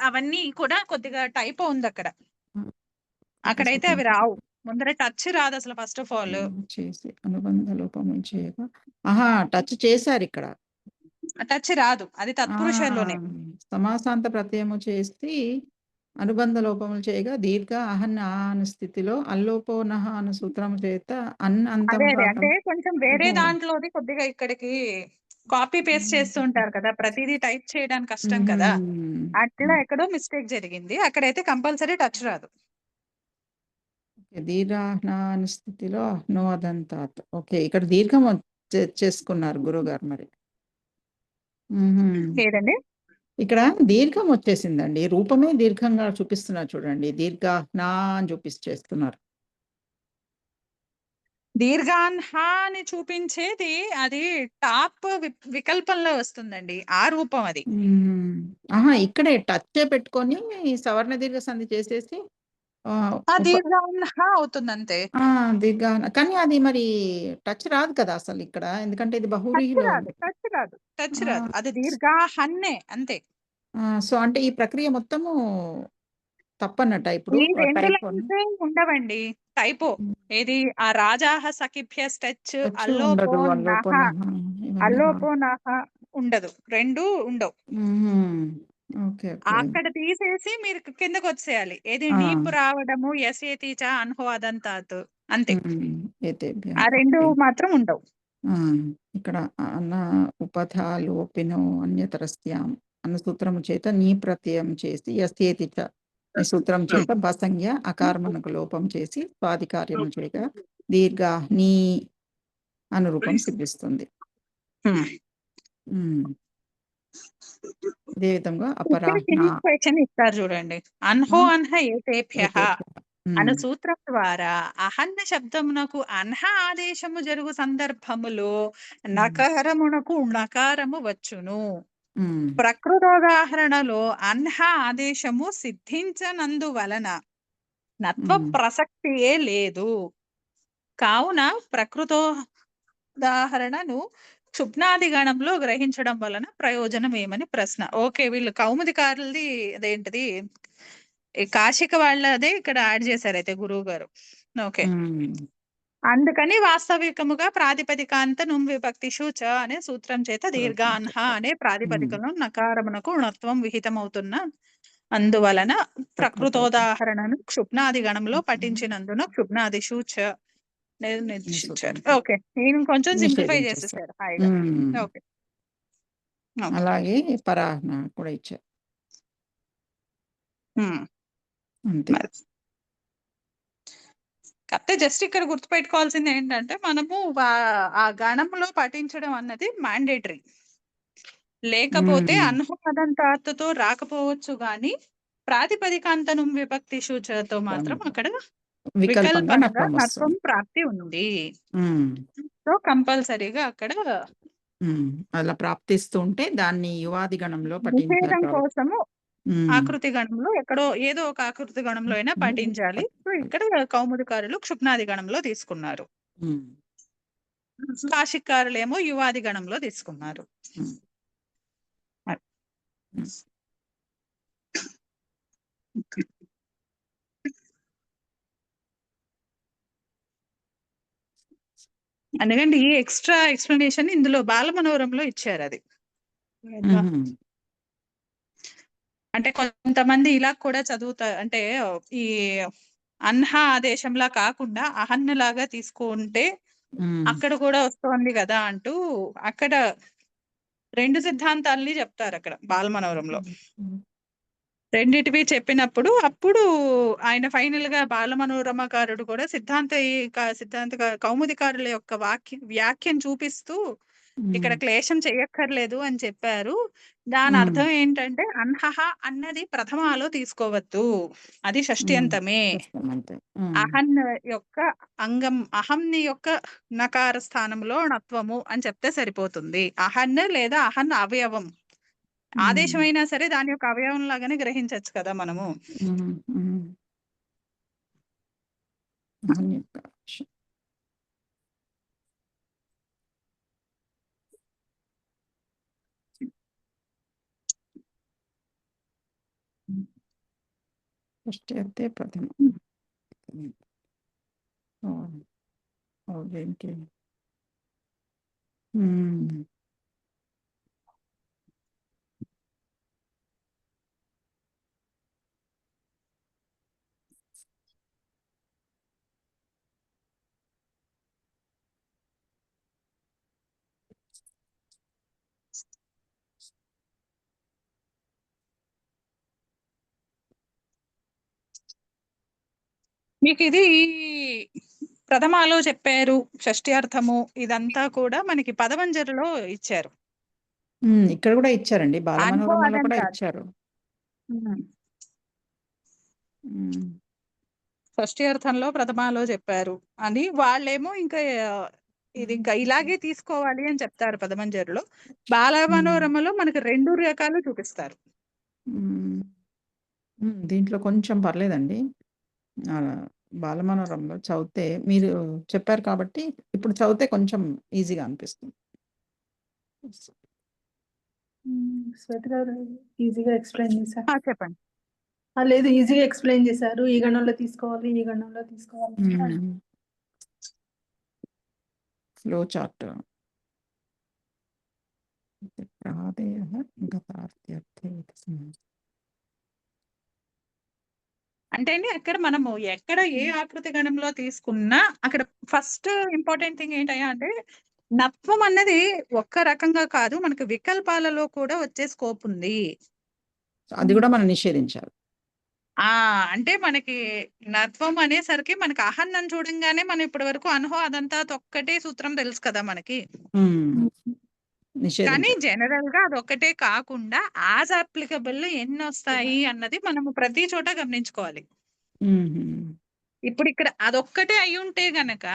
అవన్నీ కూడా కొద్దిగా టైప్ ఉంది అక్కడ. అక్కడైతే అవి రావు. ముందర టచ్ రాదు అసలు. ఫస్ట్ ఆఫ్ ఆల్ చేసి అనుబంధ లోపములు చేయగా. టచ్ చేశారు ఇక్కడ. టచ్ రాదు, అది తత్పురుషంలోనే. సమాసాంత ప్రత్యయము చేసి అనుబంధ లోపములు చేయగా దీర్ఘ అహన్ స్థితిలో అల్లోపో నహ అను సూత్రము చేత అదే అంటే కొంచెం వేరే దాంట్లోది కొద్దిగా ఇక్కడికి కాపీ పేస్ట్ చేస్తూ ఉంటారు కదా, ప్రతిదీ టైప్ చేయడానికి కష్టం కదా, అట్లా ఎక్కడో మిస్టేక్ జరిగింది. అక్కడైతే కంపల్సరీ టచ్ రాదు. దీర్ఘాహ్న స్థితిలో నో అదంతాత్. ఓకే, ఇక్కడ దీర్ఘం చేసుకున్నారు గురుగారు మరి. లేదండి, ఇక్కడ దీర్ఘం వచ్చేసిందండి, రూపమే దీర్ఘంగా చూపిస్తున్నారు చూడండి. దీర్ఘాహ్న అని చేస్తున్నారు. దీర్ఘాన్హా అని చూపించేది అది టాప్ వికల్పంలో వస్తుందండి, ఆ రూపం అది. ఇక్కడే టచ్ పెట్టుకొని సవర్ణ దీర్ఘ సంధి చేసేసి ఆ ఉప దీర్ఘాన్హ అవుతుంది అంతే. దీర్ఘాన కానీ అది మరి టచ్ రాదు కదా అసలు ఇక్కడ. ఎందుకంటే ఇది టచ్ బహువ్రీహిలో రాదు, ఉంది. టచ్ రాదు, టచ్ ఆ! రాదు. అది దీర్ఘాహన్నే అంతే. సో, అంటే ఈ ప్రక్రియ మొత్తము తప్పన్నట్టా ఇప్పుడు ఈ 2 టైప్ 1? లైన్సే ఉండవండి. టైపో. హ్మ్. ఏది ఆ రాజాహ సఖిభ్యశ్చ టచ్ అల్లోపో ఉండదు. నః, ఇవన్నీ అల్లోపో నః ఉండదు. 2 ఉండవు. హుహు. ఓకే. ఓకే. అక్కడ తీసేసి మీరు కిందకొచ్చేయాలి. ఏది ఆ! నీపు రావడము యసేతి చ అన్హో అదంతాత్ అంతే. ఏతేభ్య. ఆ 2 ఓకే. మాత్రం ఉండవు. ఆ! ఇక్కడ అన ఉపధా లోపినో అన్యతరస్యాం అన్న సూత్రము చేత నీ ప్రత్యయం చేసి యస్యేతి చ ఈ సూత్రం చేత బసంజ్ఞ అకారమునకు లోపం చేసి స్వాధికార్యము చేయగా దీర్ఘ నీ అను రూపం సిద్ధిస్తుంది. హ్మ్. హ్మ్. ఇదే విధంగా ఇక్కడ అపరాహ్న కింద క్వెషన్ ఇస్తారు చూడండి. అన్హో అన్హ ఏతేభ్యః అను సూత్రం ద్వారా అహన్న శబ్దమునకు అన్హ ఆదేశము జరుగు సందర్భములో నకారమునకు నకారము వచ్చును. ప్రకృతోదాహరణలో అన్హ ఆదేశము సిద్ధించనందువలన నత్వ ప్రసక్తియే లేదు. కావున ప్రకృతోదాహరణను క్షుబ్నాది గణంలో గ్రహించడం వలన ప్రయోజనం ఏమని ప్రశ్న. ఓకే, వీళ్ళు కౌముదికారులది అదేంటిది ఈ కాశిక వాళ్ళదే ఇక్కడ యాడ్ చేశారు అయితే గురువు గారు. ఓకే, అందుకని వాస్తవికముగా ప్రాతిపదికాంత నుం విభక్తిషు చ అనే సూత్రం చేత దీర్ఘాన్హ అనే ప్రాతిపదికను నకారమునకు ణత్వం విహితమవుతున్న అందువలన ప్రకృతోదాహరణను క్షుబ్నాది గణంలో పఠించినందున క్షుబ్నాదిషు చ నిర్దేశించారు. ఓకే, నేను కొంచెం సింప్లిఫై చేసేసారు హాయిగా. Okay, okay. అలాగే పరాహ్న కూడా ఇచ్చారు. అంతే. మరి కాకపోతే జస్ట్ ఇక్కడ గుర్తుపెట్టుకోవాల్సింది ఏంటంటే మనము ఆ గణంలో పఠించడం అన్నది మ్యాండేటరీ. లేకపోతే అన్హోదంతాతో రాకపోవచ్చు గాని ప్రాతిపదికాంతనం విభక్తి సూచతో మాత్రం అక్కడ వికల్పంగా వికల్పంగా నత్వం నత్వం వస్తుంది. ప్రాప్తి ఉంది. హ్మ్. సో కంపల్సరీగా అక్కడ అలా ప్రాప్తిస్తూ ఉంటే దాన్ని యువాది గణంలో పఠించారు నిషేధం కాబట్టి. కోసము ఆకృతి గణంలో ఎక్కడో ఏదో ఒక ఆకృతి గణంలో అయినా పఠించాలి. సో ఇక్కడ కౌముదికారులు క్షుబ్నాది గణంలో తీసుకున్నారు. కాశికారులేమో యువాది గణంలో తీసుకున్నారు. ఎందుకంటే ఈ ఎక్స్ట్రా ఎక్స్ప్లెనేషన్ ఇందులో బాలమనోరంలో ఇచ్చారు. అది అంటే కొంతమంది ఇలా కూడా చదువుతారు. అంటే ఈ అన్హ ఆదేశంలా కాకుండా అహన్ను లాగా తీసుకుంటే అక్కడ కూడా వస్తోంది కదా అంటూ అక్కడ 2 సిద్ధాంతాలని చెప్తారు అక్కడ బాలమనోరంలో. రెండిటివి చెప్పినప్పుడు అప్పుడు ఆయన ఫైనల్ గా బాలమనోరమకారుడు కూడా సిద్ధాంత కౌముదికారుల యొక్క వ్యాఖ్యం చూపిస్తూ ఇక్కడ క్లేశం చెయ్యక్కర్లేదు అని చెప్పారు. దాని అర్థం ఏంటంటే అన్హహ అన్నది ప్రథమాలో తీసుకోవద్దు, అది షష్ఠ్యంతమే. అహన్ యొక్క అంగం అహంని యొక్క నకార స్థానంలో ణత్వము అని చెప్తే సరిపోతుంది. అహన్ లేదా అహన్ అవయవం ఆదేశమైనా సరే దాని యొక్క అవయవం లాగానే గ్రహించవచ్చు కదా మనము. షష్ఠ్యర్థే ప్రథమ. ఓకే. మీకు ఇది ప్రథమాలో చెప్పారు షష్ఠి అర్థము, ఇదంతా కూడా మనకి పదవంజరిలో ఇచ్చారు. ఇక్కడ కూడా ఇచ్చారండి, బాలమనోరమలో కూడా ఇచ్చారు. షష్ఠి అర్థంలో ప్రథమాలో చెప్పారు అని వాళ్ళేమో ఇంకా ఇది ఇంకా ఇలాగే తీసుకోవాలి అని చెప్తారు పదమంజరిలో. బాలమనోరమలో మనకి 2 రకాలు చూపిస్తారు. దీంట్లో కొంచెం పర్లేదండి. బాలమనోరంలో చదివితే మీరు చెప్పారు కాబట్టి ఇప్పుడు చదివితే కొంచెం ఈజీగా అనిపిస్తుంది. శ్వేత గారు ఈజీగా ఎక్స్ప్లెయిన్ చేశారు. చెప్పండి. లేదు, ఈజీగా ఎక్స్ప్లెయిన్ చేశారు. ఈ గణంలో తీసుకోవాలి, ఈ గణంలో తీసుకోవాలి. ఫ్లో చార్ట్ ప్రాదేయ గతార్థ్యర్థే అంటే అండి అక్కడ మనము ఎక్కడ ఏ ఆకృతి గణంలో తీసుకున్నా అక్కడ ఫస్ట్ ఇంపార్టెంట్ థింగ్ ఏంటయ్యా అంటే నత్వం అన్నది ఒక్క రకంగా కాదు, మనకు వికల్పాలలో కూడా వచ్చే స్కోప్ ఉంది. అది కూడా మనం నిషేధించాలి. అంటే మనకి నత్వం అనేసరికి మనకి అహన్నం చూడంగానే మనం ఇప్పటి వరకు అన్హో అదంతా ఒక్కటే సూత్రం తెలుసు కదా మనకి. కానీ జనరల్ గా అదొక్కటే కాకుండా యాజ్ అప్లికబుల్ ఎన్ని వస్తాయి అన్నది మనము ప్రతి చోట గమనించుకోవాలి. ఇప్పుడు ఇక్కడ అదొక్కటే అయి ఉంటే గనక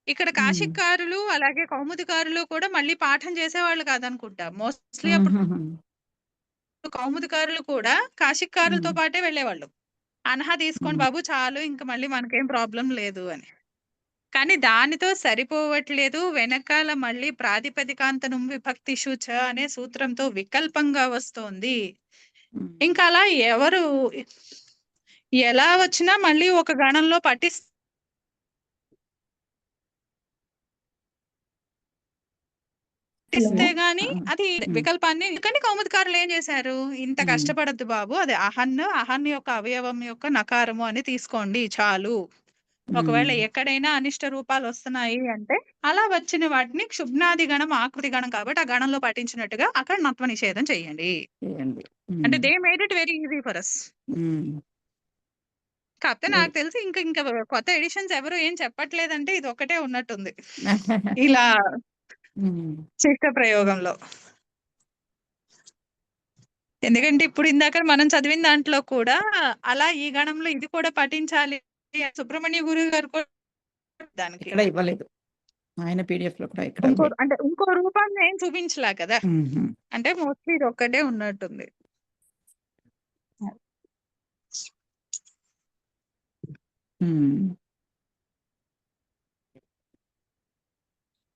ఇక్కడ కాశికారులు అలాగే కౌముదికారులు కూడా మళ్ళీ పాఠం చేసేవాళ్ళు కాదనుకుంటా. మోస్ట్లీ అప్పుడు కౌముదికారులు కూడా కాశికారులతో పాటే వెళ్ళేవాళ్ళు. అనహా తీసుకోండి బాబు చాలు, ఇంకా మళ్ళీ మనకేం ప్రాబ్లం లేదు అని. కానీ దానితో సరిపోవట్లేదు, వెనకాల మళ్ళీ ప్రాతిపదికాంతనం విభక్తి శుచ అనే సూత్రంతో వికల్పంగా వస్తోంది. ఇంకా అలా ఎవరు ఎలా వచ్చినా మళ్ళీ ఒక గణంలో పట్టిస్తే గాని అది వికల్పాన్ని. ఎందుకంటే కౌముదికారులు ఏం చేశారు, ఇంత కష్టపడద్దు బాబు, అది అహన్ యొక్క అవయవం యొక్క నకారము అని తీసుకోండి చాలు. ఒకవేళ ఎక్కడైనా అనిష్ట రూపాలు వస్తున్నాయి అంటే అలా వచ్చిన వాటిని క్షుబ్నాది గణం ఆకృతి గణం కాబట్టి ఆ గణంలో పఠించినట్టుగా అక్కడ నత్వ నిషేధం చేయండి. అంటే they made it very easy for us. కాకపోతే నాకు తెలిసి ఇంకా కొత్త ఎడిషన్స్ ఎవరు ఏం చెప్పట్లేదంటే ఇది ఒక్కటే ఉన్నట్టుంది ఇలా శిష్ట ప్రయోగంలో. ఎందుకంటే ఇప్పుడు ఇందాక మనం చదివిన దాంట్లో కూడా అలా ఈ గణంలో ఇది కూడా పఠించాలి సుబ్రహ్మణ్య గురువు గారు కూడా దానికి ఇక్కడ ఇవ్వలేదు. ఆయన పీడిఎఫ్ లో కూడా ఇక్కడ అంటే ఇంకో రూపాన్ని ఏం చూపించలా కదా. అంటే మోస్ట్లీ ఇది ఒక్కటే ఉన్నట్టుంది.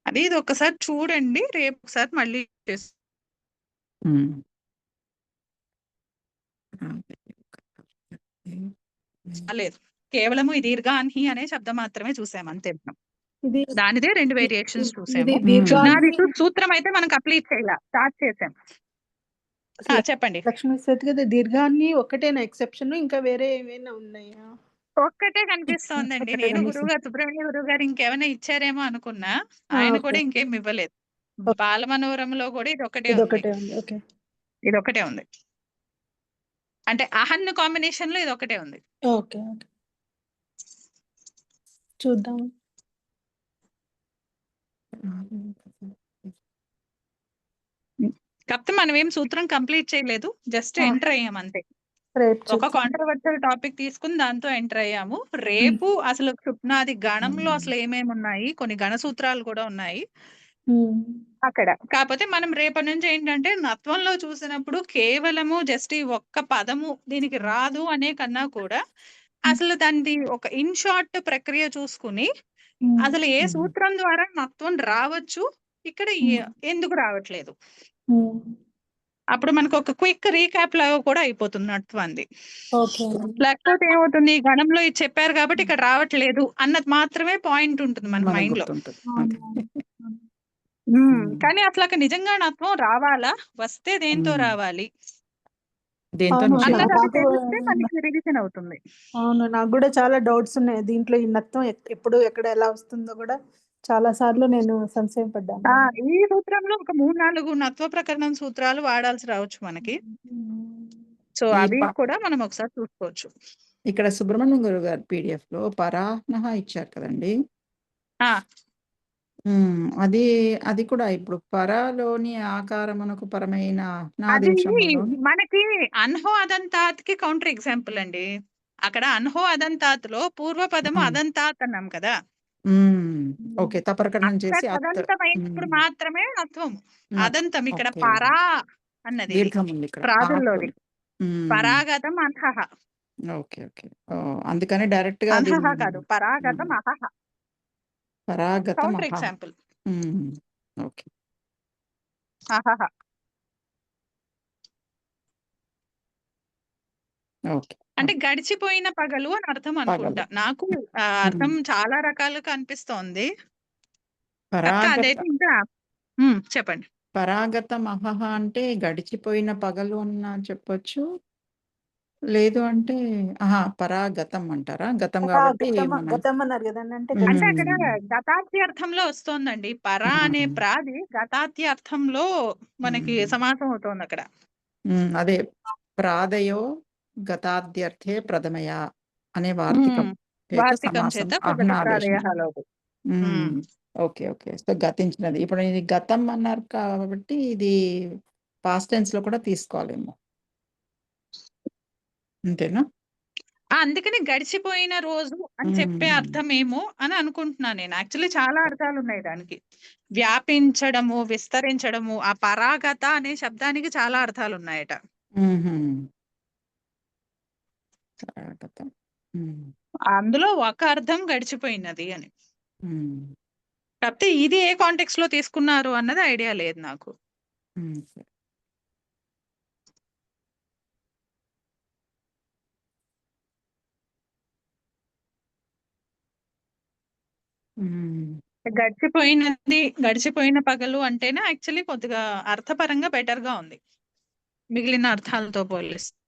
అది ఇది ఒకసారి చూడండి, రేపు ఒకసారి మళ్ళీ లేదు, కేవలము ఈ దీర్ఘాన్హి అనే శబ్దం మాత్రమే చూసాము అంతే. దానిదే 2 వేరియేషన్స్ చూసాము. సూత్రం అయితే మనం కంప్లీట్ చేయాల స్టార్ట్ చేసాం. చెప్పండి. లక్ష్మీ శ్వేత గారు దీర్ఘాన్ని ఒక్కటేనా ఎక్సెప్షన్, ఇంకా వేరే ఏమైనా ఉన్నాయా? ఒక్కటే కనిపిస్తోందండి. నేను గురువుగారు సుబ్రహ్మణ్య గురువు గారు ఇంకేమైనా ఇచ్చారేమో అనుకున్నా, ఆయన కూడా ఇంకేం ఇవ్వలేదు. బాలమనోరంలో కూడా ఇది ఒకటే ఉంది. అంటే అహన్ కాంబినేషన్ లో ఇది ఒకటే ఉంది. చూద్దాం. కాకపోతే మనం ఏం సూత్రం కంప్లీట్ చేయలేదు, జస్ట్ ఎంటర్ అయ్యాం అంతే. ఒక కాంట్రవర్షియల్ టాపిక్ తీసుకుని దాంతో ఎంటర్ అయ్యాము. రేపు అసలు క్షుప్నాది గణంలో అసలు ఏమేమి ఉన్నాయి, కొన్ని గణ సూత్రాలు కూడా ఉన్నాయి అక్కడ. కాకపోతే మనం రేపటి నుంచి ఏంటంటే నత్వంలో చూసినప్పుడు కేవలము జస్ట్ ఈ ఒక్క పదము దీనికి రాదు అనే కన్నా కూడా అసలు దాని ఒక ఇన్ షార్ట్ ప్రక్రియ చూసుకుని అసలు ఏ సూత్రం ద్వారా నత్వం రావచ్చు, ఇక్కడ ఎందుకు రావట్లేదు, అప్పుడు మనకు ఒక క్విక్ రీక్యాప్ లాగా కూడా అయిపోతుంది నత్వంది. లేకపోతే ఏమవుతుంది, ఈ గణంలో ఇది చెప్పారు కాబట్టి ఇక్కడ రావట్లేదు అన్నది మాత్రమే పాయింట్ ఉంటుంది మన మైండ్ లో. కానీ అట్లా నిజంగా నత్వం రావాలా, వస్తే దేంతో రావాలి అన్నది తెలిస్తే మనకి రివిజన్ అవుతుంది. అవును, నాకు కూడా చాలా డౌట్స్ ఉన్నాయి దీంట్లో. ఈ నత్వం ఎప్పుడు ఎక్కడ ఎలా వస్తుందో కూడా చాలా సార్లు నేను సంశయపడ్డాను. ఈ సూత్రంలో ఒక 3-4 నత్వ ప్రకరణం సూత్రాలు వాడాల్సి రావచ్చు మనకి. సో అవి కూడా మనం ఒకసారి చూసుకోవచ్చు. ఇక్కడ సుబ్రహ్మణ్యం గురువు గారు పీడిఎఫ్ లో పరాహ్నః ఇచ్చారు కదండి. అది కూడా ఇప్పుడు పరాలోని ఆకారమునకు పరమైన మనకి అన్హో అదంతాత్ కి కౌంటర్ ఎగ్జాంపుల్ అండి. అక్కడ అన్హో అదంతాత్ లో పూర్వపదము అదంతాత్ అన్నాం కదా. ఓకే, తపరకరణం చేసి అదంతమైనప్పుడు మాత్రమే నత్వం. అదంతం ఇక్కడ పరా అన్నది దీర్ఘం ఉంది ఇక్కడ. ప్రాదుల్లోది పరాగతం అన్హః. ఓకే. ఓకే. అందుకని డైరెక్ట్‌గా అహహ దీన్ని కాదు. పరాగతం అహహ. పరాగతం కౌంటర్ అహహ. ఎగ్జాంపుల్. ఓకే. అహహ. ఓకే. అంటే గడిచిపోయిన పగలు అని అర్థం పగలు. అనుకుంటా. నాకు అర్థం చాలా రకాలుగా అనిపిస్తోంది. కాకపోతే పరాగత అదైతే ఇంకా చెప్పండి. పరాగతం అహహ అంటే గడిచిపోయిన పగలు అన్న చెప్పొచ్చు. లేదు అంటే పరాగతం అంటారా? గతం కాబట్టి మనం గతం అన్నారు కదండి. అంటే అంటే అక్కడ హ్మ్. గతాత్యర్థంలో వస్తోందండి. పరా అనే హ్మ్. ప్రాది గతాత్యర్థంలో మనకి హ్మ్. సమాసం అవుతోందక్కడ. అదే ప్రాదయో గతాద్యర్థే ప్రథమయా అనే వార్తికం హ్మ్. చేత వార్తికం సమాసం చేత కుగతి ఆహ్నాదేశం. ప్రాదయఃలోది. హ్మ్. ఓకే. ఓకే. సో, గతించినది. ఇప్పుడు ఇది గతం అన్నారు కాబట్టి ఇది పాస్ట్ టెన్స్‌లో కూడా తీసుకోవాలేమో. అంతేనా? అందుకని గడిచిపోయిన రోజు అని చెప్పే హ్మ్. అర్థమేమో అని అనుకుంటున్నాను నేను. యాక్చువల్లీ చాలా అర్థాలున్నాయి దానికి. వ్యాపించడము, విస్తరించడము, ఆ పరాగత అనే శబ్దానికి చాలా అర్థాలున్నాయట. హుహు. పరాగతం. హ్మ్. అందులో ఒక అర్థం గడిచిపోయినది అని. హ్మ్. కాకపోతే ఇది ఏ కాంటెక్స్‌లో తీసుకున్నారు అన్నది ఐడియా లేదు నాకు. సరే. హ్మ్. గడిచిపోయిన పగలు అంటేనే యాక్చువల్లీ కొద్దిగా అర్థపరంగా బెటర్‌గా ఉంది. మిగిలిన అర్థాలతో పోలిస్తే.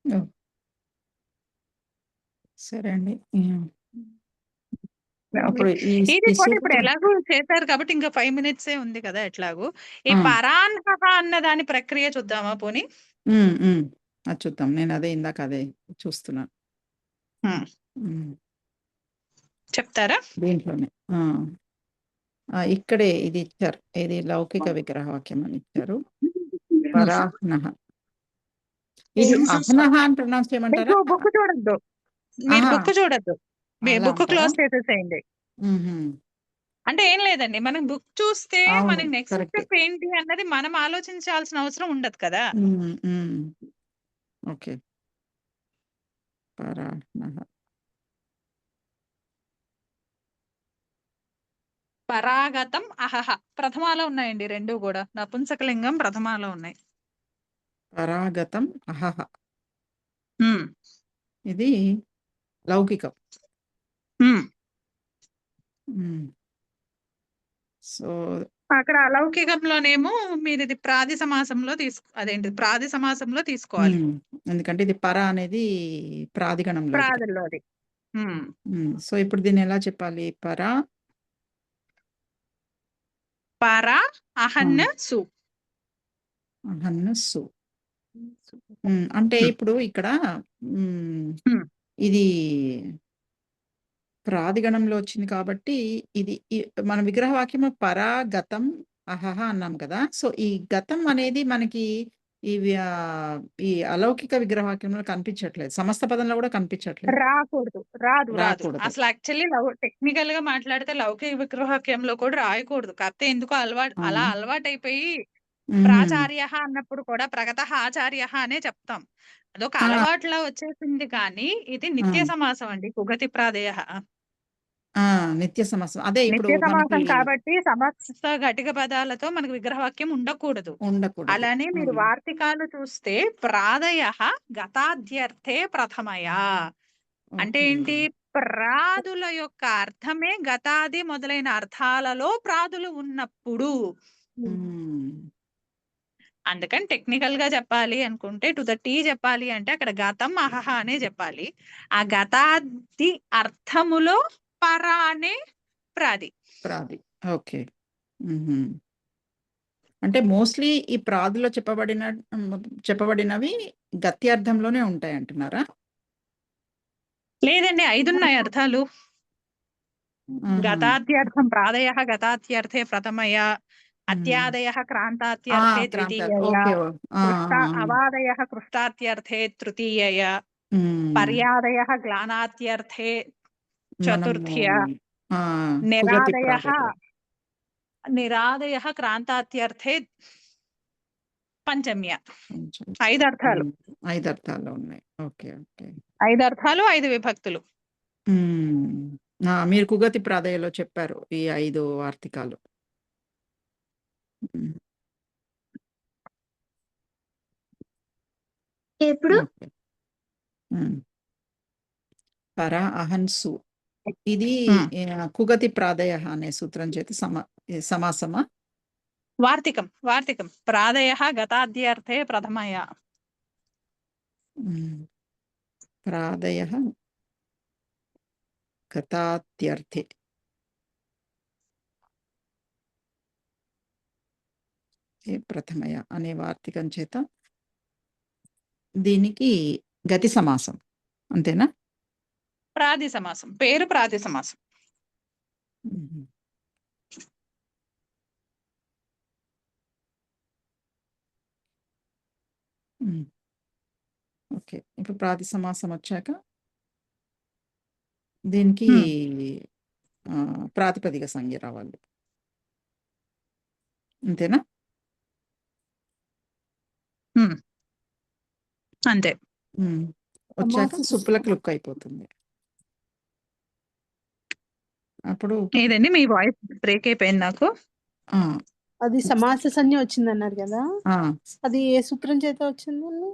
ఓహ్! సరే అండి. అప్పుడు ఈ ఇది ఈ కూడా ఇప్పుడు సూత్రం ఎలాగో చేశారు కాబట్టి ఇంకా 5 మినిట్సే ఉంది కదా ఎట్లాగో. ఈ ఆ! పరాన్హః అన్న దాని ప్రక్రియ చూద్దామా పోనీ? అది చూద్దాం. నేనదే ఇందాక అదే చూస్తున్నాను. హ్మ్. హ్మ్. చెప్తారా? దీంట్లోనే. ఇక్కడే ఇది ఇచ్చారు. ఇది లౌకిక విగ్రహవాక్యం అని ఇచ్చారు. పరాహ్నః. ఇది అహ్నః అని ప్రొనౌన్స్ చేయమంటారా? బుక్ చూడొద్దు. మీరు ఆహా! బుక్ చూడొద్దు. అలా బుక్ అంటారా? క్లోజ్ చేసేసేయండి. హుహు. అంటే ఏం లేదండి. మనం బుక్ చూస్తే అవును. మనకి నెక్స్ట్ కరెక్టే. స్టెప్ ఏంటి అన్నది మనం ఆలోచించాల్సిన అవసరం ఉండదు కదా! ఓకే. పరాహ్నః. పరాగతం అహహ. ప్రథమాలో ఉన్నాయండి 2 గూడా. నపుంసకలింగం ప్రథమాలో ఉన్నాయి. పరాగతం అహహ. హ్మ్. ఇది లౌకికం. హ్మ్. హ్మ్. సో అక్కడ అలౌకికంలోనేమో మీరిది ప్రాది సమాసంలో ప్రాది సమాసంలో తీసుకోవాలి. ఎందుకంటే ఇది పర అనేది ప్రాదిగణంలో ఇది. ప్రాదిలోది. హ్మ్. సో, ఇప్పుడు దీన్ని ఎలా చెప్పాలి? పర అహన్న సు. అహన్నస్సు. అంటే హ్మ్. ఇప్పుడు ఇక్కడ హ్మ్. హ్మ్. ఇది ప్రాదిగణంలో వచ్చింది కాబట్టి ఇది మన విగ్రహవాక్యము పరాగతం అహహ అన్నాం కదా! సో, ఈ గతం అనేది మనకి ఇవి ఈ అలౌకిక విగ్రహవాక్యంలో కనిపించట్లేదు. సమస్త పదంలో కూడా కనిపించట్లేదు. రాకూడదు. రాదు. రాకూడదు. అసలు యాక్చువల్లీ టెక్నికల్‌గా మాట్లాడితే లౌకిక విగ్రహవాక్యంలో కూడా రాయకూడదు. కాకపోతే ఎందుకో అలా అవునా? అలవాటైపోయి హుహు. ప్రాచార్యః అన్నప్పుడు కూడా ప్రగతః ఆచార్యః అనే చెప్తాం. అదొక ఆ! అలవాటులా వచ్చేసింది కానీ ఇది ఆ! నిత్య సమాసం అండి. కుగతి ప్రాదేయః. ఆ! నిత్య సమాసం. అదే ఇప్పుడు నిత్య మనకి సమాసం కాబట్టి సమస్త ఘటిక పదాలతో మనకు విగ్రహవాక్యం ఉండకూడదు. ఉండకూడదు. అలానే మీరు వార్తికాలు చూస్తే ప్రాదయః గతాద్యర్థే ప్రథమయా. అంటే ఓకే. ఏంటి? ప్రాదుల యొక్క అర్థమే గతాది మొదలైన అర్థాలలో ప్రాదులు ఉన్నప్పుడు. హ్మ్. అందుకని టెక్నికల్‌గా చెప్పాలి అనుకుంటే టు ద టీ చెప్పాలి అంటే అక్కడ గతం అహహ అనే చెప్పాలి. ఆ గతాది అర్థములో పర అనే ప్రాది. ప్రాది. ఓకే. హుహు. అంటే మోస్ట్‌లీ ఈ ప్రాదులో చెప్పబడినవి గత్యార్థంలోనే ఉంటాయంటున్నారా? లేదండి 5 ఉన్నాయి అర్థాలు. ఆహా! గతాద్యర్థం ప్రాదయః గతాత్యర్థే ప్రథమయా, అత్యాదయః క్రాంతాత్యర్థే ద్వితీయయా, ఓకే. ఆ! అవాదయః కృష్టాత్యర్థే తృతీయయా, హ్మ్. పర్యాదయః గ్లానాత్యర్థే మనము చతుర్థ్యా. ఆ! కుగతి నిరాదయః ప్రాదయ. నిరాదయః క్రాంతాత్యర్థే పంచమ్య. కొంచెం 5 అర్థాలు. 5 అర్థాలు ఉన్నాయి. ఓకే. ఓకే. 5 అర్థాలు, 5 విభక్తులు. మీరు కుగతి ప్రాదయలో చెప్పారు ఈ 5 వార్తికాలు. హ్మ్. ఎప్పుడు ఓకే. పర అహన్ సు ఇది కుగతి ప్రాదయ అనే సూత్రం చేత సమాసమా? వార్తికం. వార్తికం. ప్రాదయః గతాద్యర్థే ప్రథమయ. ప్రాదయ గతాత్యర్థే. ప్రథమయ అనే వార్తికం చేత దీనికి గతి సమాసం అంతేనా? ప్రాది సమాసం. పేరు ప్రాది సమాసం. ఓకే. ఇప్పుడు ప్రాది సమాసం వచ్చాక దీనికి ప్రాతిపదిక సంజ్ఞ రావాలి అంతేనా? అంతే. వచ్చాక సుప్పులకు లుక్ అయిపోతుంది. అప్పుడు ఏదండి మీ వాయిస్ బ్రేక్ అయిపోయింది నాకు. అది సమాస సంజ్ఞ వచ్చింది అన్నారు కదా, ఆ, అది ఏ సూత్రం చేత వచ్చిందండి?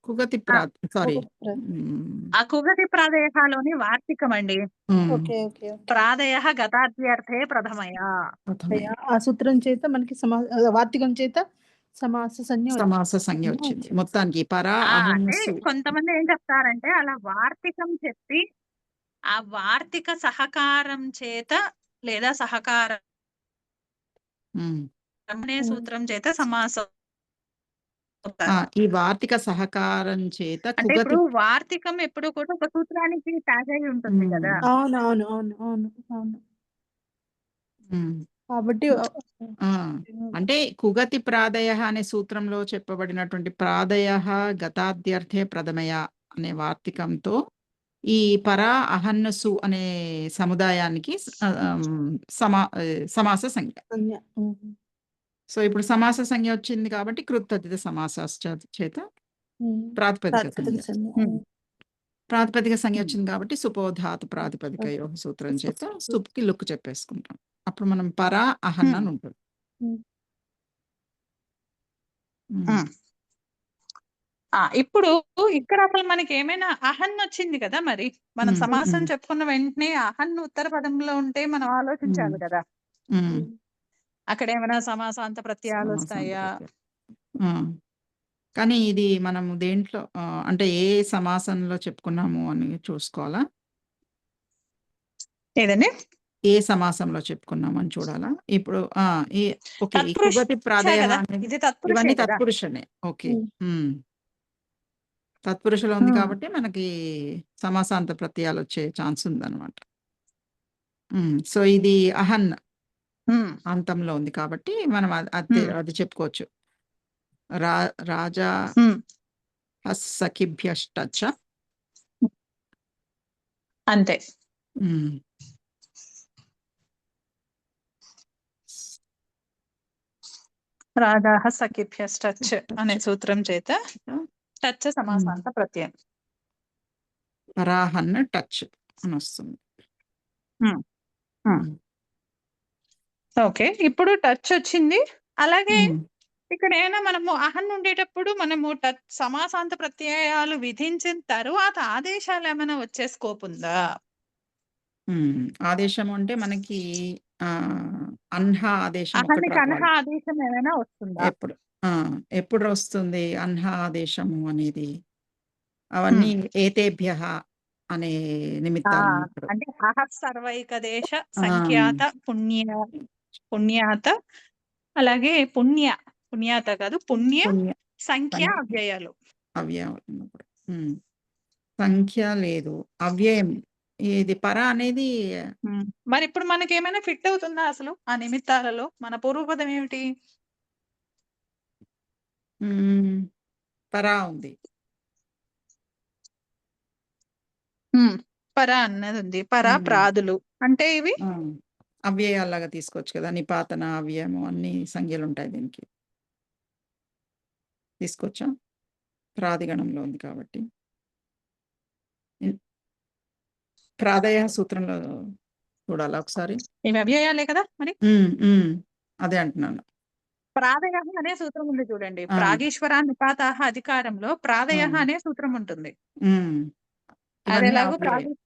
కుగతి సారీ ఆ కుగతి ప్రాదయలోని వార్తికం అండి. Okay okay. ప్రాదయ గతాద్యర్థే ప్రథమయ. ఆ సూత్రం చేత మనకి వార్తికం చేత సమాస సంజ్ఞ వచ్చింది మొత్తానికి. పరా అంటే కొంతమంది ఏం చెప్తారంటే అలా వార్తికం చెప్పి ఆ వార్తిక సహకారం చేత లేదా సహకారం అనే సూత్రం చేత సమాసం. ఈ వార్తిక సహకారం చేత అంటే ఇప్పుడు వార్తికం ఎప్పుడు కూడా ఒక సూత్రానికి ట్యాగ్ అయి ఉంటుంది కదా. అవునవును అవును అవును అవును. కాబట్టి అంటే కుగతి ప్రాదయ అనే సూత్రంలో చెప్పబడినటువంటి ప్రాదయ గతాద్యర్థే ప్రథమయ అనే వార్తికంతో ఈ పరా అహన్నసు అనే సముదాయానికి సమాస సంజ్ఞ. సో ఇప్పుడు సమాస సంజ్ఞ వచ్చింది కాబట్టి కృత్తతిథ సమాస చేత ప్రాతిపదిక సంజ్ఞ వచ్చింది కాబట్టి సుపోధాతు ప్రాతిపదిక యోగ సూత్రం చేత సుప్కి లుక్ చెప్పేసుకుంటాం. అప్పుడు మనం పరా అహన్ అని ఉంటుంది. ఇప్పుడు ఇక్కడ అసలు మనకి ఏమైనా అహన్ వచ్చింది కదా, మరి మనం సమాసం చెప్పుకున్న వెంటనే అహన్ ఉత్తర పదంలో ఉంటే మనం ఆలోచించాలి కదా అక్కడ ఏమైనా సమాసాంత ప్రత్యయాలు వస్తాయా. కానీ ఇది మనం దేంట్లో అంటే ఏ సమాసంలో చెప్పుకున్నాము అని చూసుకోవాలా? ఏదండి? ఏ సమాసంలో చెప్పుకున్నామని చూడాలా? ఇప్పుడు ఓకే, ఈ కుగతి ప్రాదయ ఇవన్నీ తత్పురుషనే. ఓకే, తత్పురుషలో ఉంది కాబట్టి మనకి సమాసాంత ప్రత్యయాలు వచ్చే ఛాన్స్ ఉందన్నమాట. సో ఇది అహన్ అంతంలో ఉంది కాబట్టి మనం అది చెప్పుకోవచ్చు. రాజా సఖిభ్యశ్చ అంతే. రాజాః సఖిభ్యశ్చ అనే సూత్రం చేత టచ్ సమాసాంత ప్రత్యయం. పరాహన్ టచ్ అని వస్తుంది. ఓకే, ఇప్పుడు టచ్ వచ్చింది. అలాగే ఇక్కడ ఏమైనా మనము అహన్ ఉండేటప్పుడు మనము టచ్ సమాసాంత ప్రత్యయాలు విధించిన తరువాత ఆదేశాలు ఏమైనా వచ్చే స్కోప్ ఉందా? ఆదేశం అంటే మనకి అన్హా ఆదేశం అన్హా ఆదేశం ఏమైనా వస్తుందా? ఎప్పుడు వస్తుంది అన్హా ఆదేశము అనేది? అవన్నీ ఏతేభ్యః అనే నిమిత్తాలు. అంటే అహ సర్వైక దేశ సంఖ్యాత పుణ్యాత, అలాగే పుణ్యాత కాదు పుణ్య సంఖ్య అవ్యయాలు. ఉన్నప్పుడు సంఖ్య లేదు, అవ్యయం ఇది పర అనేది. మరి ఇప్పుడు మనకి ఏమైనా ఫిట్ అవుతుందా అసలు ఆ నిమిత్తాలలో? మన పూర్వపదం ఏమిటి? పరా ఉంది. పర అన్నది ఉంది. పర ఉమ్. ప్రాదులు అంటే ఇవి ఆ, అవ్యయాల్లాగా తీసుకోవచ్చు కదా, నిపాతన అవ్యయము అన్ని సంఖ్యలు ఉంటాయి దీనికి. తీసుకొచ్చా, ప్రాదిగణంలో ఉంది కాబట్టి. ప్రాదయ సూత్రంలో చూడాలా ఒకసారి. ఇవి అవ్యయాలే కదా మరి. అదే అంటున్నాను. ప్రాదయ అనే సూత్రం ఉంది చూడండి. ఆ. ప్రాగీశ్వర నిపాతాహ అధికారంలో ప్రాదయ ఆ. అనే సూత్రం ఉంటుంది. ఉమ్. అది ఇవన్నీ ఎలాగో అవ్యయం.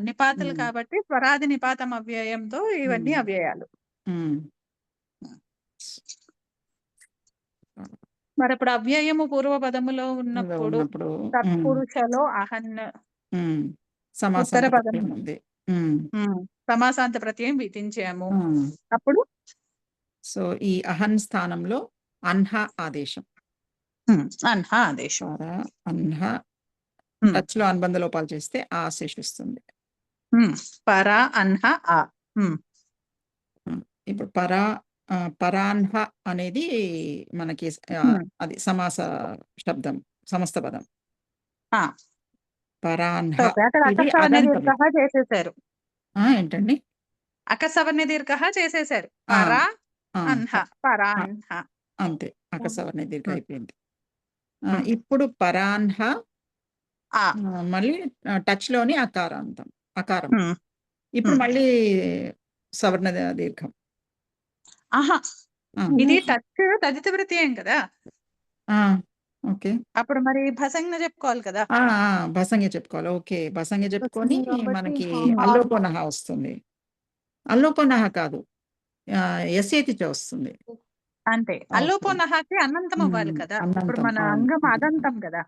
నిపాతులు ఉమ్. కాబట్టి స్వరాది నిపాతం అవ్యయంతో ఇవన్నీ ఉమ్. అవ్యయాలు. ఉమ్. మరి ఇప్పుడు అవ్యయము పూర్వపదములో ఉన్నప్పుడు ఉన్నప్పుడు తత్పురుషలో అహన్ సమాసాంత ఉత్తర పదం ప్రత్యయం ఉంది. సమాసాంత ప్రత్యయం విధించాము. ఉమ్. అప్పుడు సో ఈ అహన్ స్థానంలో అన్హ ఆదేశం. అన్హ ఆదేశం. పర అన్హ టచ్ లో అనుబంధ లోపాలు చేస్తే ఆ శేషిస్తుంది. పర అన్హ ఆ. ఇప్పుడు పరాన్హ అనేది మనకి అది సమాస శబ్దం, సమస్త పదం. పరాన్హ అక్కడ ఇది అకస్సవర్ణ అదంతం. దీర్ఘ చేసేసారు. ఏంటండి? అకస్సవర్ణ దీర్ఘ చేసేసారు. పర అన్హ పరాన్హ అంతే, అకస్సవర్ణ దీర్ఘ అయిపోయింది. ఇప్పుడు పరాన్హ మళ్ళీ టచ్ లోని అకారాంతం, అకారం. ఇప్పుడు మళ్ళీ సవర్ణ దీర్ఘం. ఇది టచ్ తదిత ప్రత్యయం కదా. ఓకే, అప్పుడు మరి భసంజ్ఞ చెప్పుకోవాలి కదా. భసంగ చెప్పుకోవాలి. ఓకే, భసంగ చెప్పుకొని కాబట్టి మనకి ఆ. అల్లోపనః వస్తుంది. అల్లోపనః కాదు, యస్యేతిచ వస్తుంది. అంతే, అల్లోపో నహాకి అనంతం అవ్వాలి కదా. ఇప్పుడు అనంతం, మన అవును. అంగం అదంతం కదా.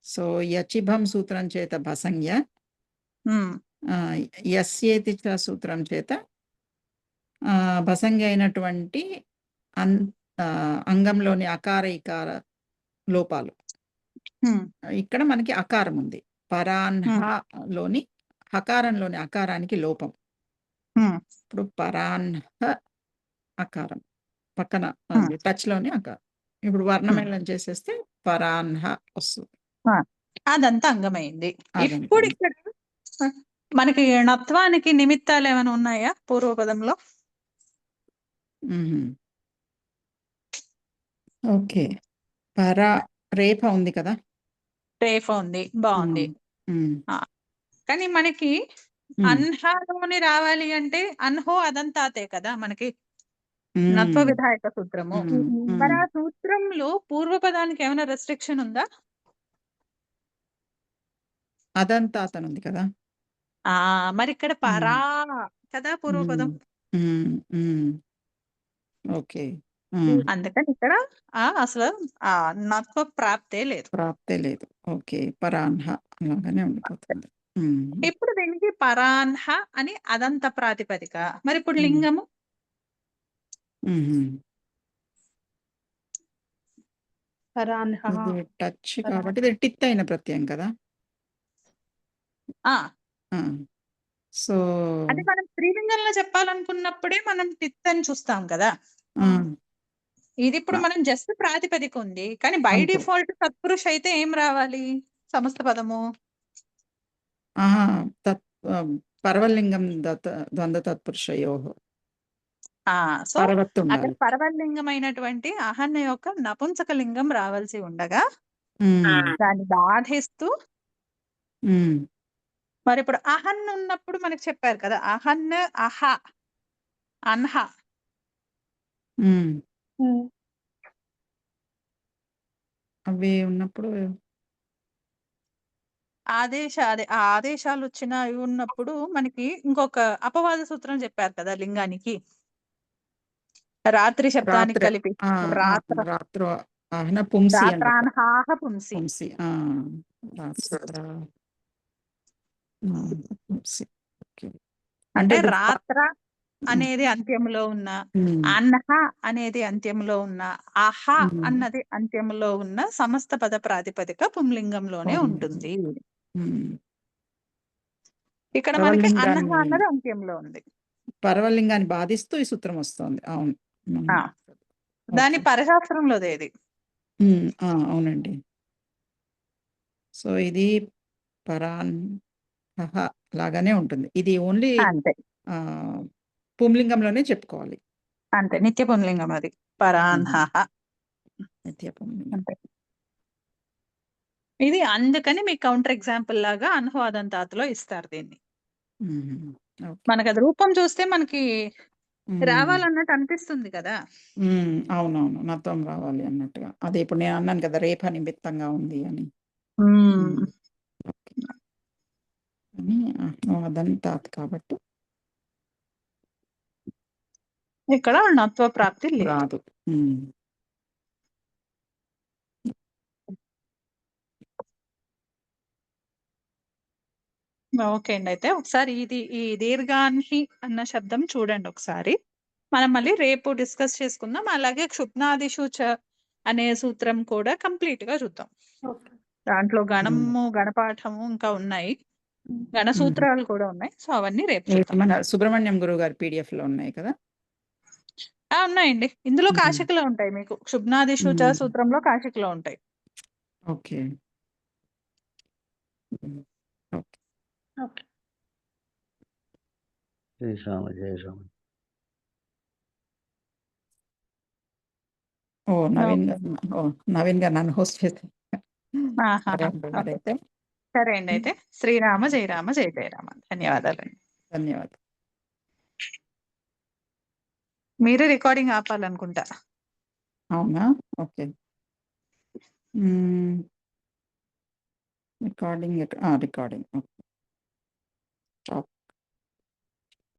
సో యచిభం సూత్రం చేత భసంజ్ఞ, యస్యేతి చ సూత్రం చేత భసంగి అయినటువంటి అంగంలోని అకార ఇకార లోపాలు. ఇక్కడ మనకి అకారం ఉంది. పరాన్హలోని హకారంలోని అకారానికి లోపం. ఇప్పుడు పరాన్హ అకారం పక్కన టచ్ లోని అకారం. ఇప్పుడు వర్ణమేళనం చేసేస్తే పరాన్హ వస్తుంది. అదంతా అంగమైంది. అదంతా ఇప్పుడు ఇక్కడ మనకి ణత్వానికి నిమిత్తాలు ఏమైనా ఉన్నాయా పూర్వపదంలో? ఓకే, రేఫ ఉంది కదా, రేఫ ఉంది, బాగుంది. కానీ మనకి అన్హలోని రావాలి అంటే అన్హో అదంతాతే కదా మనకి నత్వ విధాయక సూత్రము. మరి ఆ సూత్రంలో పూర్వపదానికి ఏమైనా రెస్ట్రిక్షన్ ఉందా? అదంతాతను ఉంది కదా. మరి ఇక్కడ పరా కదా పూర్వపదం. ఓకే, అందుకని ఇక్కడ అసలు నత్వ ప్రాప్తే లేదు. ఓకే, పరాన్హ అలాగానే ఉండిపోతుంది. ఇప్పుడు దీనికి పరాన్హ అని అదంత ప్రాతిపదిక. మరి ఇప్పుడు లింగము పరాన్హ టచ్ కాబట్టి ఇది టిత్ అయిన ప్రత్యయం కదా. సో అంటే మనం స్త్రీలింగంలో చెప్పాలనుకున్నప్పుడే మనం టిత్ అని చూస్తాం కదా. ఇది ఇప్పుడు మనం జస్ట్ ప్రాతిపదిక ఉంది, కానీ బై అంతే. డిఫాల్ట్ తత్పురుష అయితే ఏం రావాలి? సమస్త పదము పరవలింగం ద్వంద్వ తత్పురుషయో సో అక్కడ పరవలింగమైనటువంటి అహన్న యొక్క నపుంసక లింగం రావాల్సి ఉండగా దాన్ని బాధిస్తూ మరి ఇప్పుడు అహన్ ఉన్నప్పుడు మనకు చెప్పారు కదా, అహన్ అహ అన్హ. అవి ఉన్నప్పుడు ఆ ఆదేశాలు వచ్చిన అవి ఉన్నప్పుడు మనకి ఇంకొక అపవాద సూత్రం చెప్పారు కదా లింగానికి, రాత్రి శబ్దానికి కలిపి రాత్రో ఆహన పుంసి రాత్రాన్హాహ పుంసి. అంటే రాత్ర అనేది అంత్యంలో ఉన్న, అన్హ అనేది అంత్యంలో ఉన్న, అహ అన్నది అంత్యంలో ఉన్న సమస్త పద ప్రాతిపదిక పుంలింగంలోనే ఉంటుంది. ఇక్కడ మనకి అన్హ అన్నది అంత్యంలో ఉంది. పరవలింగాన్ని బాధిస్తూ ఈ సూత్రం వస్తుంది. అవును, దాని పరశాస్త్రంలోదే ఇది. అవునండి. సో ఇది పరాన్హః లాగానే ఉంటుంది. ఇది ఓన్లీ అంతే పుంలింగంలోనే చెప్పుకోవాలి. అంతే నిత్య పుంలింగం అది పరాన్హః నిత్య పుంలింగం. అంతే. ఇది అందుకని మీకు కౌంటర్ ఎగ్జాంపుల్ లాగా అనువాదంతాతలో ఇస్తారు దీన్ని. మ్మ్. ఓకే. మనకు అది రూపం చూస్తే మనకి మ్మ్. రావాలన్నట్టు అనిపిస్తుంది కదా. అవునవును, నత్వం రావాలి అన్నట్టుగా. అదే ఇప్పుడు నేను అన్నాను కదా, రేప నిమిత్తంగా ఉంది అని. ఓకే. అని అనువాదంతాత్ కాబట్టి ఇక్కడ నత్వ ప్రాప్తి లేదు. రాదు. ఓకే అండి. అయితే ఒకసారి ఈ దీర్ఘాన్హి అన్న శబ్దం చూడండి ఒకసారి. మనం మళ్ళీ రేపు డిస్కస్ చేసుకుందాం. అలాగే క్షుప్నాదిషు చ అనే సూత్రం కూడా కంప్లీట్ గా చూద్దాం. ఓకే. దాంట్లో గణము గణపాఠము ఇంకా ఉన్నాయి, గణ సూత్రాలు కూడా ఉన్నాయి. సో అవన్నీ రేపు చూద్దాం. మన సుబ్రహ్మణ్యం గురువు గారి PDF లో ఉన్నాయి కదా. ఉన్నాయండి. ఇందులో కాశికలో ఉంటాయి మీకు. క్షుబ్నాదిషు చ సూత్రంలో కాశికలో ఉంటాయి. ఓకే. ఓకే. ఓకే. జై శ్రీరామ జై శ్రీరామ. నవీన్ గారు నన్ను హోస్ట్ చేస్తారు. సరే అండి. అయితే శ్రీరామ జై రామ జై జయ రామ. ధన్యవాదాలండి. ధన్యవాదాలు. మీరు రికార్డింగ్ ఆపాలనుకుంటా. అవునా? ఓకే. రికార్డింగ్.